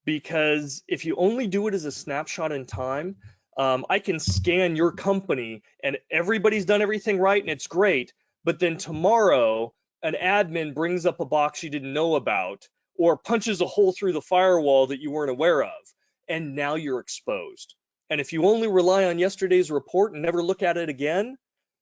Because if you only do it as a snapshot in time, I can scan your company and everybody's done everything right and it's great, but then tomorrow an admin brings up a box you didn't know about or punches a hole through the firewall that you weren't aware of, and now you're exposed. And if you only rely on yesterday's report and never look at it again,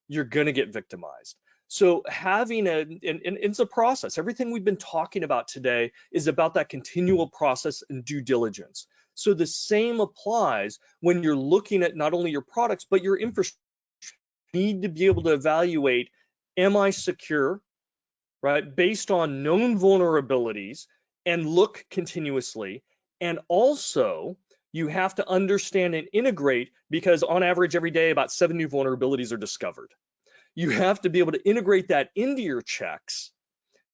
you're going to get victimized. So having and it's a process. Everything we've been talking about today is about that continual process and due diligence. So the same applies when you're looking at not only your products, but your infrastructure. You need to be able to evaluate, am I secure, right, based on known vulnerabilities, and look continuously. And also, you have to understand and integrate, because on average every day about 7 new vulnerabilities are discovered. You have to be able to integrate that into your checks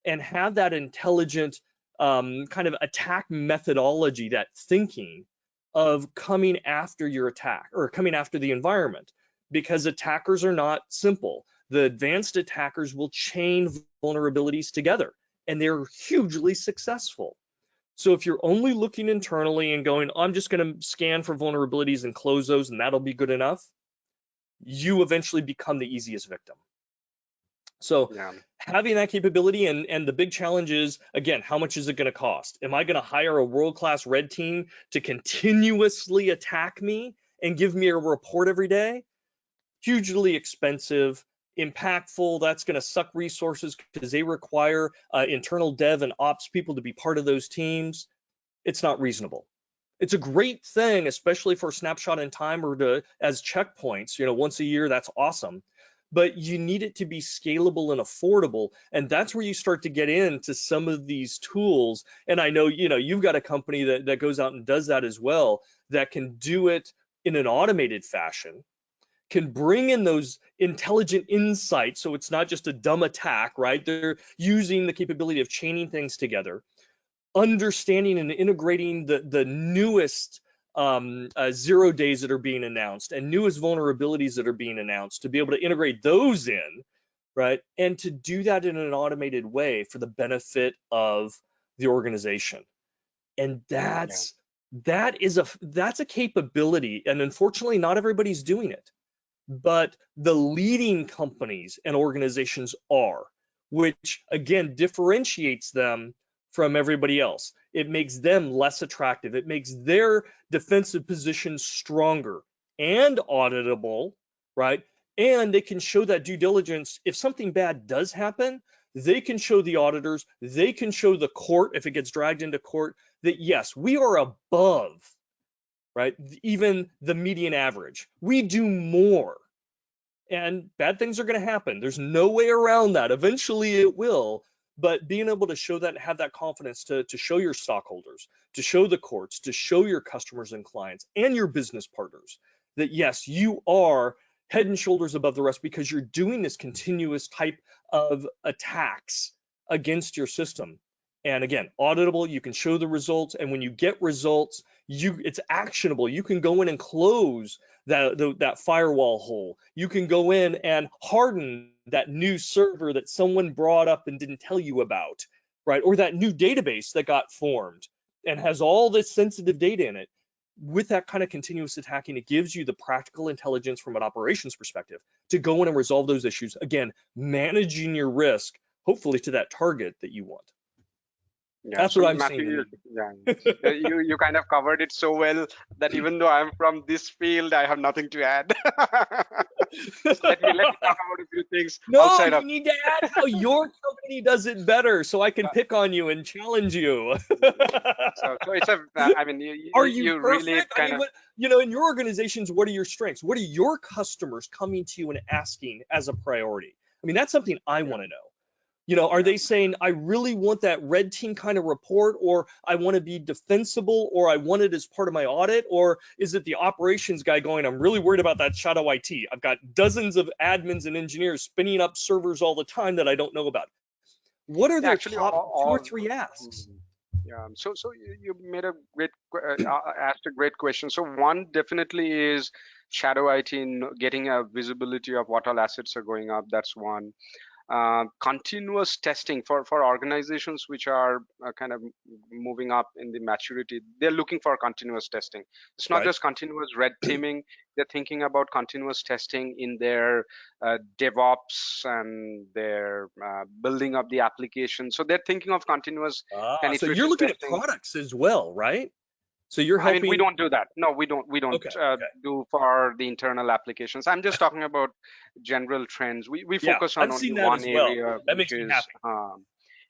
and have that intelligent kind of attack methodology, that thinking of coming after your attack or coming after the environment, because attackers are not simple. The advanced attackers will chain vulnerabilities together and they're hugely successful. So if you're only looking internally and going, I'm just going to scan for vulnerabilities and close those and that'll be good enough, you eventually become the easiest victim. So Yeah. having that capability, and the big challenge is, again, how much is it going to cost? Am I going to hire a world-class red team to continuously attack me and give me a report every day? Hugely expensive, impactful. That's going to suck resources because they require internal dev and ops people to be part of those teams. It's not reasonable. It's a great thing, especially for a snapshot in time or as checkpoints, once a year, that's awesome. But you need it to be scalable and affordable. And that's where you start to get into some of these tools. And I know, you've got a company that goes out and does that as well, that can do it in an automated fashion, can bring in those intelligent insights. So it's not just a dumb attack, right? They're using the capability of chaining things together, understanding and integrating the newest 0 days that are being announced and newest vulnerabilities that are being announced, to be able to integrate those in, right? And to do that in an automated way for the benefit of the organization. And that's a capability. And unfortunately, not everybody's doing it, but the leading companies and organizations are, which again differentiates them from everybody else. It makes them less attractive. It makes their defensive position stronger and auditable, right? And they can show that due diligence. If something bad does happen, they can show the auditors, they can show the court if it gets dragged into court, that yes, we are above, right, even the median average. We do more. And bad things are going to happen. There's no way around that. Eventually it will. But being able to show that and have that confidence to show your stockholders, to show the courts, to show your customers and clients and your business partners that yes, you are head and shoulders above the rest, because you're doing this continuous type of attacks against your system. And again, auditable, you can show the results. And when you get results, it's actionable. You can go in and close that firewall hole. You can go in and harden that new server that someone brought up and didn't tell you about, right? Or that new database that got formed and has all this sensitive data in it. With that kind of continuous attacking, it gives you the practical intelligence from an operations perspective to go in and resolve those issues. Again, managing your risk, hopefully to that target that you want. Yeah, That's so what I'm Matthew, seeing. you kind of covered it so well that even though I'm from this field, I have nothing to add. So let me talk about a few things No, outside you of. need to add how your company does it better so I can pick on you and challenge you. So it's a. I mean, Are you you really perfect? I kind mean, of. in your organizations, what are your strengths? What are your customers coming to you and asking as a priority? I mean, that's something I Yeah. want to know. Are they saying, I really want that red team kind of report, or I want to be defensible, or I want it as part of my audit? Or is it the operations guy going, I'm really worried about that shadow IT. I've got dozens of admins and engineers spinning up servers all the time that I don't know about. What are their Actually, top two or three asks? yeah. So you made a asked a great question. So one definitely is shadow IT in getting a visibility of what all assets are going up. That's one. Continuous testing for organizations which are kind of moving up in the maturity, they're looking for continuous testing. It's not Right. just continuous red teaming. They're thinking about continuous testing in their DevOps and their building of the application. So they're thinking of continuous So you're penetration looking at testing. products as well, right? So you're I mean, we helping. don't do that. No, we don't. We don't Okay. Okay. do for the internal applications. I'm just talking about general trends. We Yeah, focus on I've only seen that one as well. area, That which makes me is happy.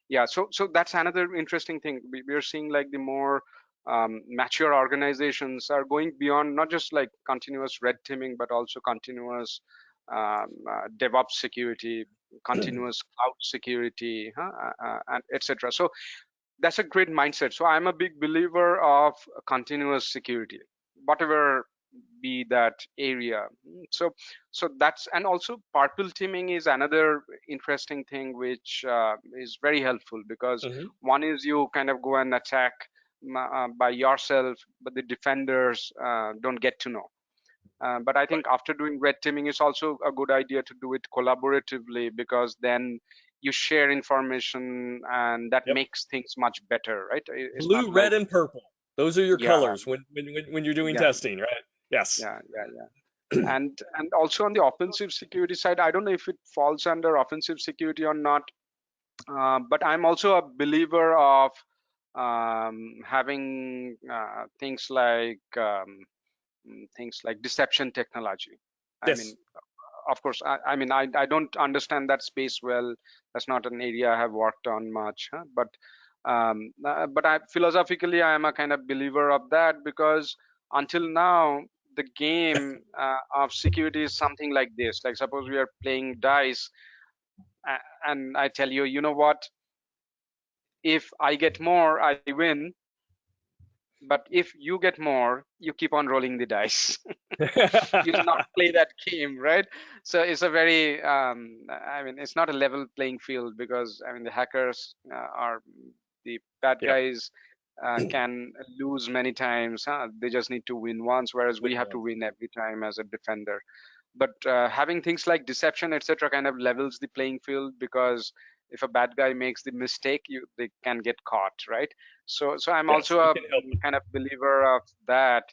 yeah. So that's another interesting thing. We are seeing like the more mature organizations are going beyond not just like continuous red teaming, but also continuous DevOps security, continuous cloud security, and etc. So that's a great mindset. So I'm a big believer of continuous security, whatever be that area. So that's, and also purple teaming is another interesting thing which is very helpful, because Hmm. one is you kind of go and attack by yourself, but the defenders don't get to know. But I think Right. after doing red teaming, it's also a good idea to do it collaboratively, because then you share information and that Yep. makes things much better, right? It's not Blue, like, red, and purple. Those are your yeah, colors when you're doing yeah, testing, right? Yes. yeah. And also on the offensive security side, I don't know if it falls under offensive security or not, but I'm also a believer of having things like deception technology. I Yes. mean, of course, I mean, I don't understand that space well. That's not an area I have worked on much, huh? But philosophically, I am a kind of believer of that, because until now, the game of security is something like this. Like, suppose we are playing dice, and I tell you, you know what? If I get more, I win. But if you get more, you keep on rolling the dice. You'll not play that game, right? So it's a very, I mean, it's not a level playing field, because I mean the hackers are the bad Yep. guys can lose many times. Huh? They just need to win once, whereas we Which have to one? win every time as a defender. But having things like deception, etc., kind of levels the playing field, because if a bad guy makes the mistake, they can get caught, right? So I'm Yes, also it a can help. kind of believer of that.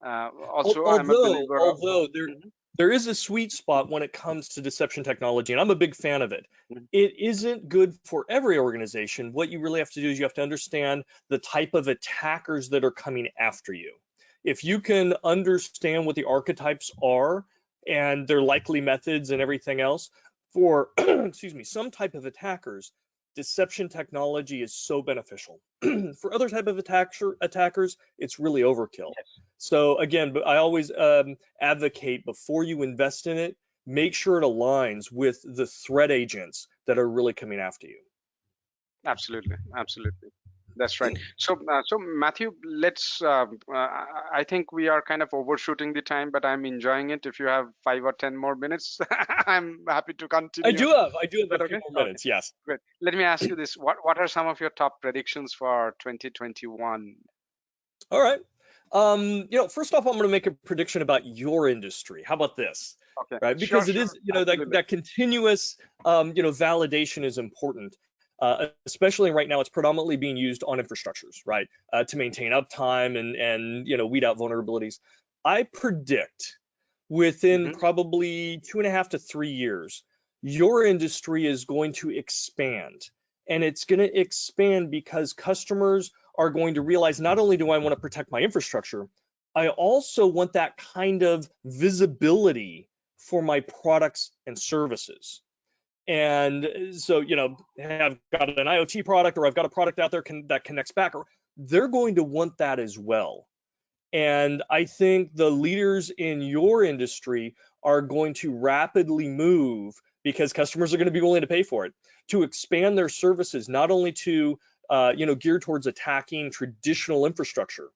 Also, I'm a believer of. Although Mhm, there is a sweet spot when it comes to deception technology, and I'm a big fan of it. mhm. It isn't good for every organization. What you really have to do is you have to understand the type of attackers that are coming after you. If you can understand what the archetypes are and their likely methods and everything else for excuse me, some type of attackers, deception technology is so beneficial. For other type of attackers, it's really overkill. Yes, So again, but I always advocate before you invest in it, make sure it aligns with the threat agents that are really coming after you. absolutely, absolutely. That's right. So Matthew, let's. I think we are kind of overshooting the time, but I'm enjoying it. If you have 5 or 10 more minutes, I'm happy to continue. I do Is have that a few okay? more Okay, minutes. Yes. great. Let me ask you this: What are some of your top predictions for 2021? All right. First off, I'm going to make a prediction about your industry. How about this? Okay, Right? sure, Because it sure, is, absolutely. that continuous, validation is important. Especially right now, it's predominantly being used on infrastructures, right? To maintain uptime and weed out vulnerabilities. I predict within Hmm. probably 2.5 to 3 years, your industry is going to expand. And it's going to expand because customers are going to realize not only do I want to protect my infrastructure, I also want that kind of visibility for my products and services. And so, have got an IoT product or I've got a product out there that connects back, or they're going to want that as well. And I think the leaders in your industry are going to rapidly move, because customers are going to be willing to pay for it, to expand their services, not only to geared towards attacking traditional infrastructure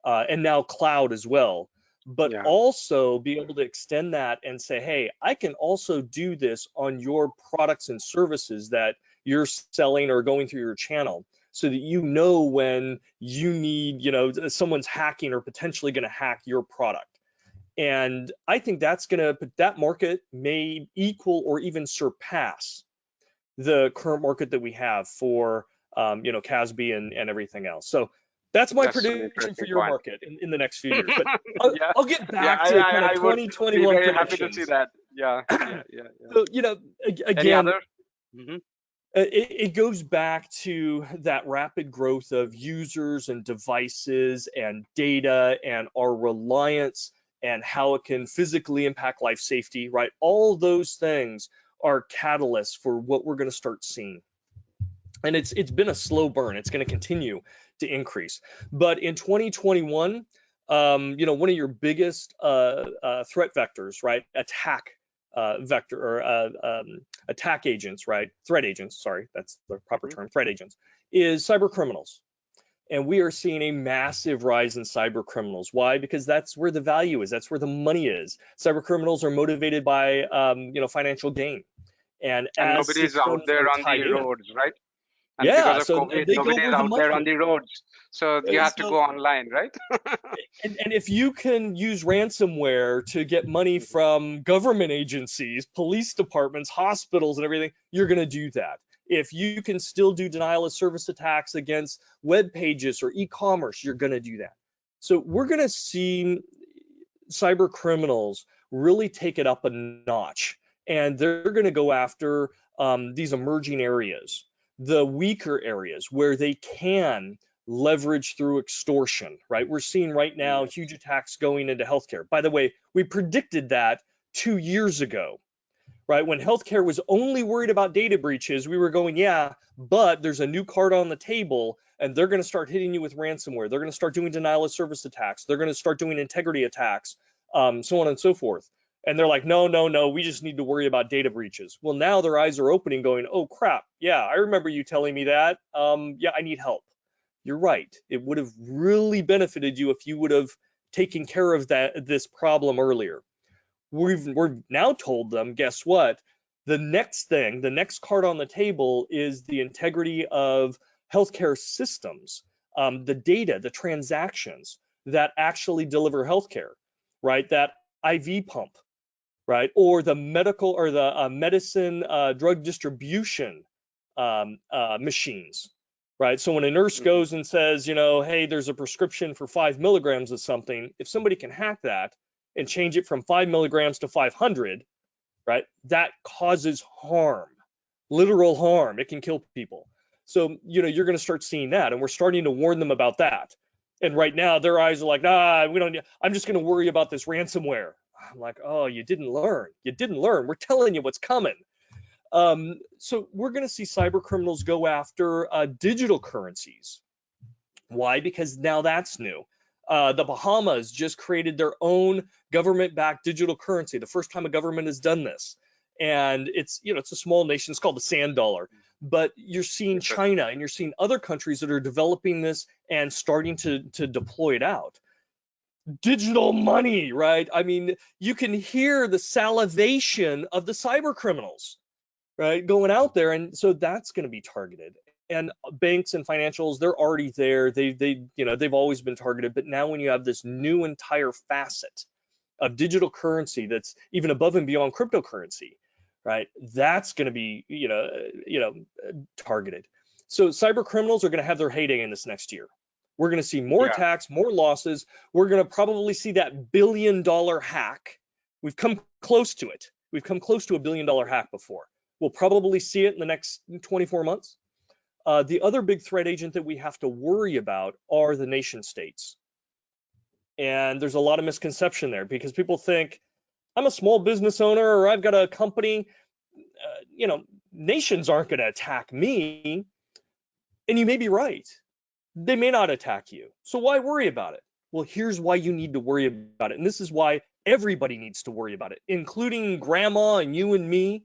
and now cloud as well, but Yeah, also be able to extend that and say, hey, I can also do this on your products and services that you're selling or going through your channel, so that you know when you need, someone's hacking or potentially going to hack your product. And I think that market may equal or even surpass the current market that we have for CASB and everything else. So that's my that's an prediction for interesting your point. market in the next few years. But I'll, Yeah, I'll get yeah, back to kind of I would be 2021 very happy to see predictions. that. Yeah, yeah, yeah, yeah. So, Any again, other? Hmm. it goes back to that rapid growth of users and devices and data and our reliance and how it can physically impact life safety, right? All those things are catalysts for what we're going to start seeing. And it's been a slow burn. It's going to continue to increase. But in 2021, one of your biggest threat vectors, right? Attack agents, right? Threat agents, sorry, that's the proper Hmm. term, threat agents, is cyber criminals. And we are seeing a massive rise in cyber criminals. Why? Because that's where the value is. That's where the money is. Cyber criminals are motivated by, financial gain. And And as nobody's out systems are there on tied the in, roads, right? And because yeah, of so COVID, they go nobody is where the out there money on the roads. So you is. have to go online, right? And if you can use ransomware to get money Mhm. from government agencies, police departments, hospitals, and everything, you're going to do that. If you can still do denial of service attacks against web pages or e-commerce, you're going to do that. So we're going to see cyber criminals really take it up a notch, and they're going to go after these emerging areas, the weaker areas where they can leverage through extortion, right? We're seeing right now Yes. huge attacks going into healthcare. By the way, we predicted that 2 years ago, right? When healthcare was only worried about data breaches, we were going, yeah, but there's a new card on the table, and they're going to start hitting you with ransomware. They're going to start doing denial of service attacks. They're going to start doing integrity attacks, so on and so forth. And they're like, no, no, no, we just need to worry about data breaches. Well, now their eyes are opening, going, oh crap, yeah, I remember you telling me that. Yeah, I need help. You're right. It would have really benefited you if you would have taken care of this problem earlier. We're now told them, guess what? The next card on the table is the integrity of healthcare systems, the data, the transactions that actually deliver healthcare, right? That IV pump, right? Or the medical or the medicine drug distribution machines, right? So when a nurse Hmm. goes and says, hey, there's a prescription for 5 milligrams of something, if somebody can hack that and change it from 5 milligrams to 500, right? That causes harm, literal harm. It can kill people. So, you're going to start seeing that, and we're starting to warn them about that. And right now, their eyes are like, we don't. I'm just going to worry about this ransomware. I'm like, oh, you didn't learn. You didn't learn. We're telling you what's coming. So we're going to see cyber criminals go after digital currencies. Why? Because now that's new. The Bahamas just created their own government-backed digital currency. The first time a government has done this, and it's a small nation. It's called the sand dollar. But you're seeing Interesting. China and you're seeing other countries that are developing this and starting to deploy it out. Digital money, right? I mean, you can hear the salivation of the cyber criminals, right, going out there, and so that's going to be targeted. And banks and financials, they're already there. They've always been targeted, but now when you have this new entire facet of digital currency that's even above and beyond cryptocurrency, right, that's going to be targeted. So cyber criminals are going to have their heyday in this next year. We're going to see more Yeah. attacks, more losses. We're going to probably see that billion-dollar hack. We've come close to it. We've come close to a billion-dollar hack before. We'll probably see it in the next 24 months. The other big threat agent that we have to worry about are the nation states. And there's a lot of misconception there, because people think, I'm a small business owner or I've got a company, nations aren't going to attack me. And you may be right. They may not attack you. So why worry about it? Well, here's why you need to worry about it. And this is why everybody needs to worry about it, including grandma and you and me.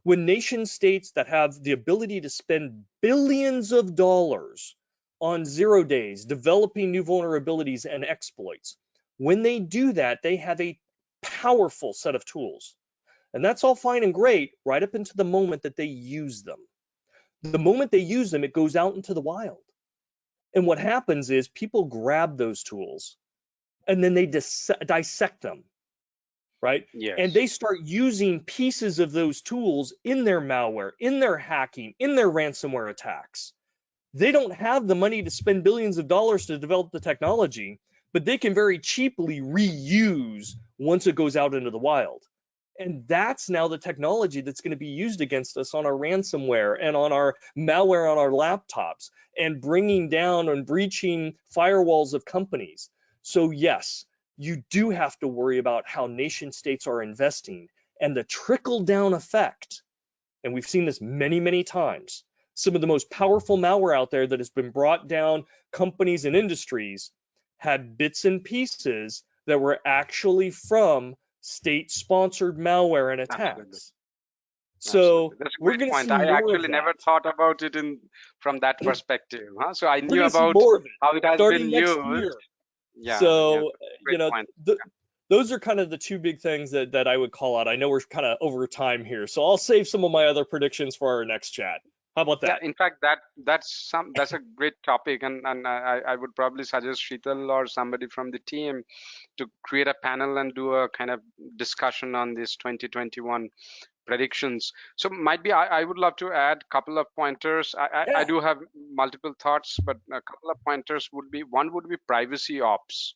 When nation states that have the ability to spend billions of dollars on 0 days developing new vulnerabilities and exploits, when they do that, they have a powerful set of tools. And that's all fine and great right up into the moment that they use them. The moment they use them, it goes out into the wild. And what happens is people grab those tools and then they dissect them, right? And Yes, they start using pieces of those tools in their malware, in their hacking, in their ransomware attacks. They don't have the money to spend billions of dollars to develop the technology, but they can very cheaply reuse once it goes out into the wild. And that's now the technology that's going to be used against us on our ransomware and on our malware on our laptops and bringing down and breaching firewalls of companies. So yes, you do have to worry about how nation states are investing and the trickle down effect. And we've seen this many, many times. Some of the most powerful malware out there that has been brought down companies and industries had bits and pieces that were actually from state-sponsored malware and absolutely. attacks. So Absolutely. That's a we're great going to point. see I more of actually never that. thought about it in from that perspective. Huh? So I We're knew going to see about more of it how it has been starting next used. year. Yeah, yeah, So, that's a you great know, point. those are kind of the two big things that I would call out. I know we're kind of over time here, so I'll save some of my other predictions for our next chat. How about Yeah, that? in fact, that's a great topic, and I would probably suggest Sheetal or somebody from the team to create a panel and do a kind of discussion on this 2021 predictions. So might be I would love to add a couple of pointers. I Yeah. do have multiple thoughts, but a couple of pointers would be one would be privacy ops,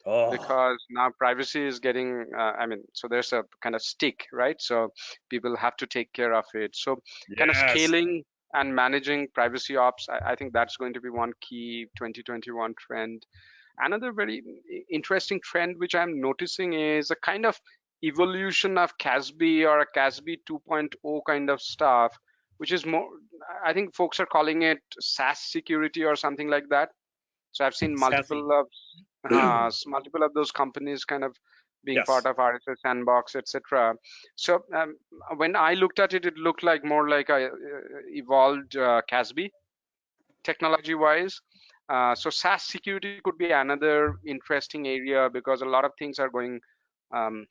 Oh, because now privacy is getting I mean, so there's a kind of stick, right? So people have to take care of it. So kind of yes. scaling and managing privacy ops, I think that's going to be one key 2021 trend. Another very interesting trend which I'm noticing is a kind of evolution of CASB or a CASB 2.0 kind of stuff, which is more, I think folks are calling it SaaS security or something like that. So I've seen Sassy. multiple of those companies kind of being part Yes. of RSS Sandbox, etc. So when I looked at it, it looked like more like a evolved CASB technology-wise. So SaaS security could be another interesting area because a lot of things are going. Um,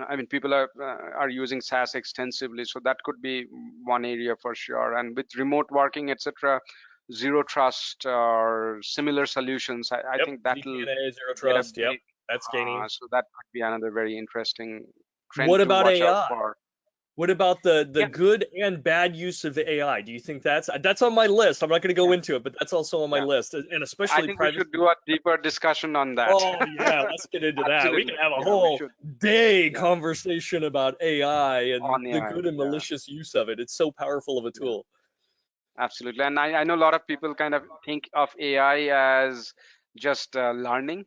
I mean, people are using SaaS extensively, so that could be one area for sure. And with remote working, etc., zero trust or similar solutions, I Yep. think that'll ZTNA, Zero get a Trust. Yep. big. That's gaining. So that could be another very interesting What trend to about watch out AI? for. What about the Yeah, good and bad use of AI? Do you think that's on my list? I'm not going to go yeah, into it, but that's also on my yeah. list, and I especially think we privacy. should do a deeper discussion on that. Oh yeah, let's get into that. We can Absolutely. have a Yeah, we whole should. day Yeah, conversation about AI and on the AI. good and Yeah, malicious use of it. It's so powerful of a yeah. tool. Absolutely. And I know a lot of people kind of think of AI as just learning,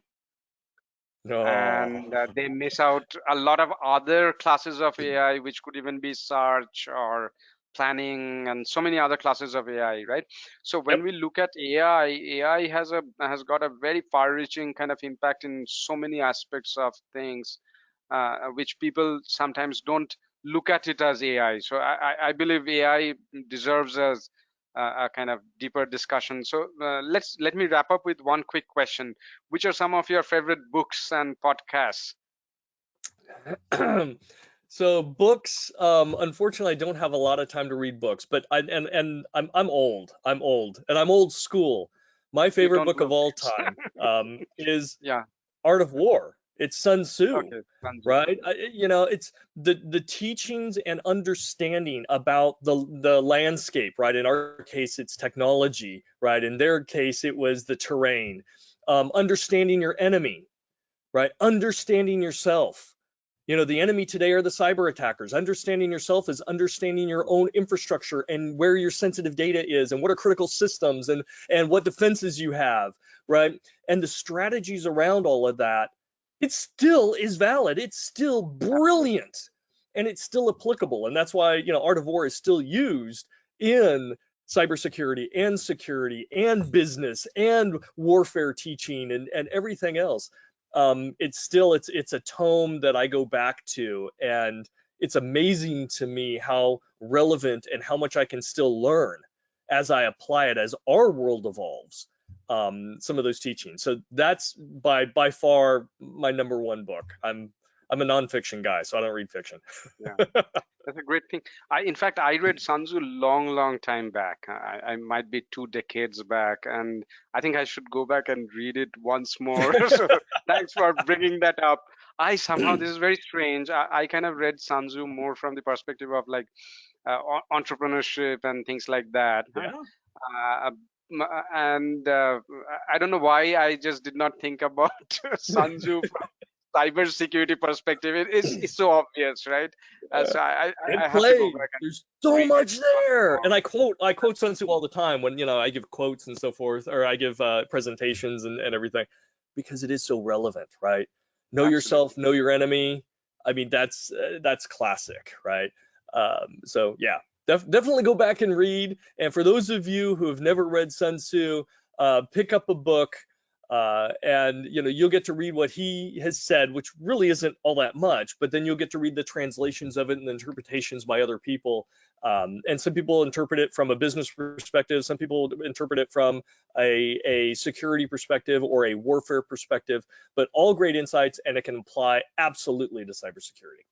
No. and they miss out a lot of other classes of AI, which could even be search or planning and so many other classes of AI, right? So Yep. when we look at AI, AI has got a very far-reaching kind of impact in so many aspects of things, which people sometimes don't look at it as AI. So I believe AI deserves a kind of deeper discussion. So let me wrap up with one quick question. Which are some of your favorite books and podcasts? So books, unfortunately, I don't have a lot of time to read books, but I'm old. I'm old, and I'm old school. My You favorite don't book of love all kids. time is Yeah. Art of War. It's Sun Tzu, Okay. Sanju. right? It's the teachings and understanding about the landscape, right? In our case, it's technology, right? In their case, it was the terrain. Understanding your enemy, right? Understanding yourself. The enemy today are the cyber attackers. Understanding yourself is understanding your own infrastructure and where your sensitive data is and what are critical systems and what defenses you have, right? And the strategies around all of that, it still is valid. It's still Absolutely. brilliant and it's still applicable. And that's why, Art of War is still used in cybersecurity and security and business and warfare teaching and everything else. It's a tome that I go back to, and it's amazing to me how relevant and how much I can still learn as I apply it, as our world evolves. Some of those teachings. So that's by far my number one book. I'm a nonfiction guy, so I don't read fiction. Yeah. That's a great thing. In fact, I read Sun Tzu long time back. I might be 2 decades back, and I think I should go back and read it once more. So thanks for bringing that up. This is very strange. I kind of read Sun Tzu more from the perspective of like entrepreneurship and things like that. Huh? Yeah. And I don't know why I just did not think about Sun Tzu from cyber security perspective. It's so obvious, right? So I It have to go plays. back and There's so read it much once there, more. and I quote Sun Tzu all the time when I give quotes and so forth, or I give presentations and everything, because it is so relevant, right? Know Absolutely. yourself, know your enemy. I mean, that's classic, right? So yeah, definitely go back and read. And for those of you who have never read Sun Tzu, pick up a book. And you'll get to read what he has said, which really isn't all that much, but then you'll get to read the translations of it and the interpretations by other people. And some people interpret it from a business perspective, some people interpret it from a security perspective or a warfare perspective, but all great insights, and it can apply absolutely to cybersecurity.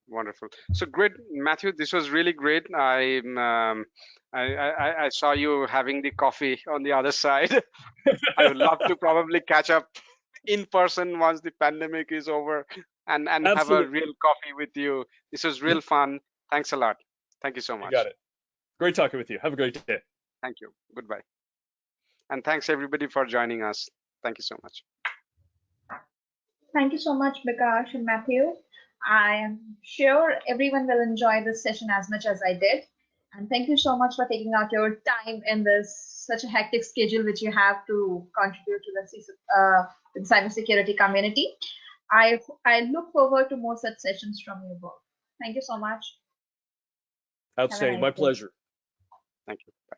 Wonderful. So great, Matthew. This was really great. I saw you having the coffee on the other side. I would love to probably catch up in person once the pandemic is over and have a Absolutely. real coffee with you. This was real fun. Thanks a lot. Thank you so You got much. it. Great talking with you. Have a great day. Thank you. Goodbye. And thanks everybody for joining us. Thank you so much. Thank you so much, Bikash and Matthew. I am sure everyone will enjoy this session as much as I did. And thank you so much for taking out your time in this such a hectic schedule which you have to contribute to the cybersecurity community. I look forward to more such sessions from you both. Thank you so much. Have a Outstanding. nice My day. pleasure. Thank you. Bye.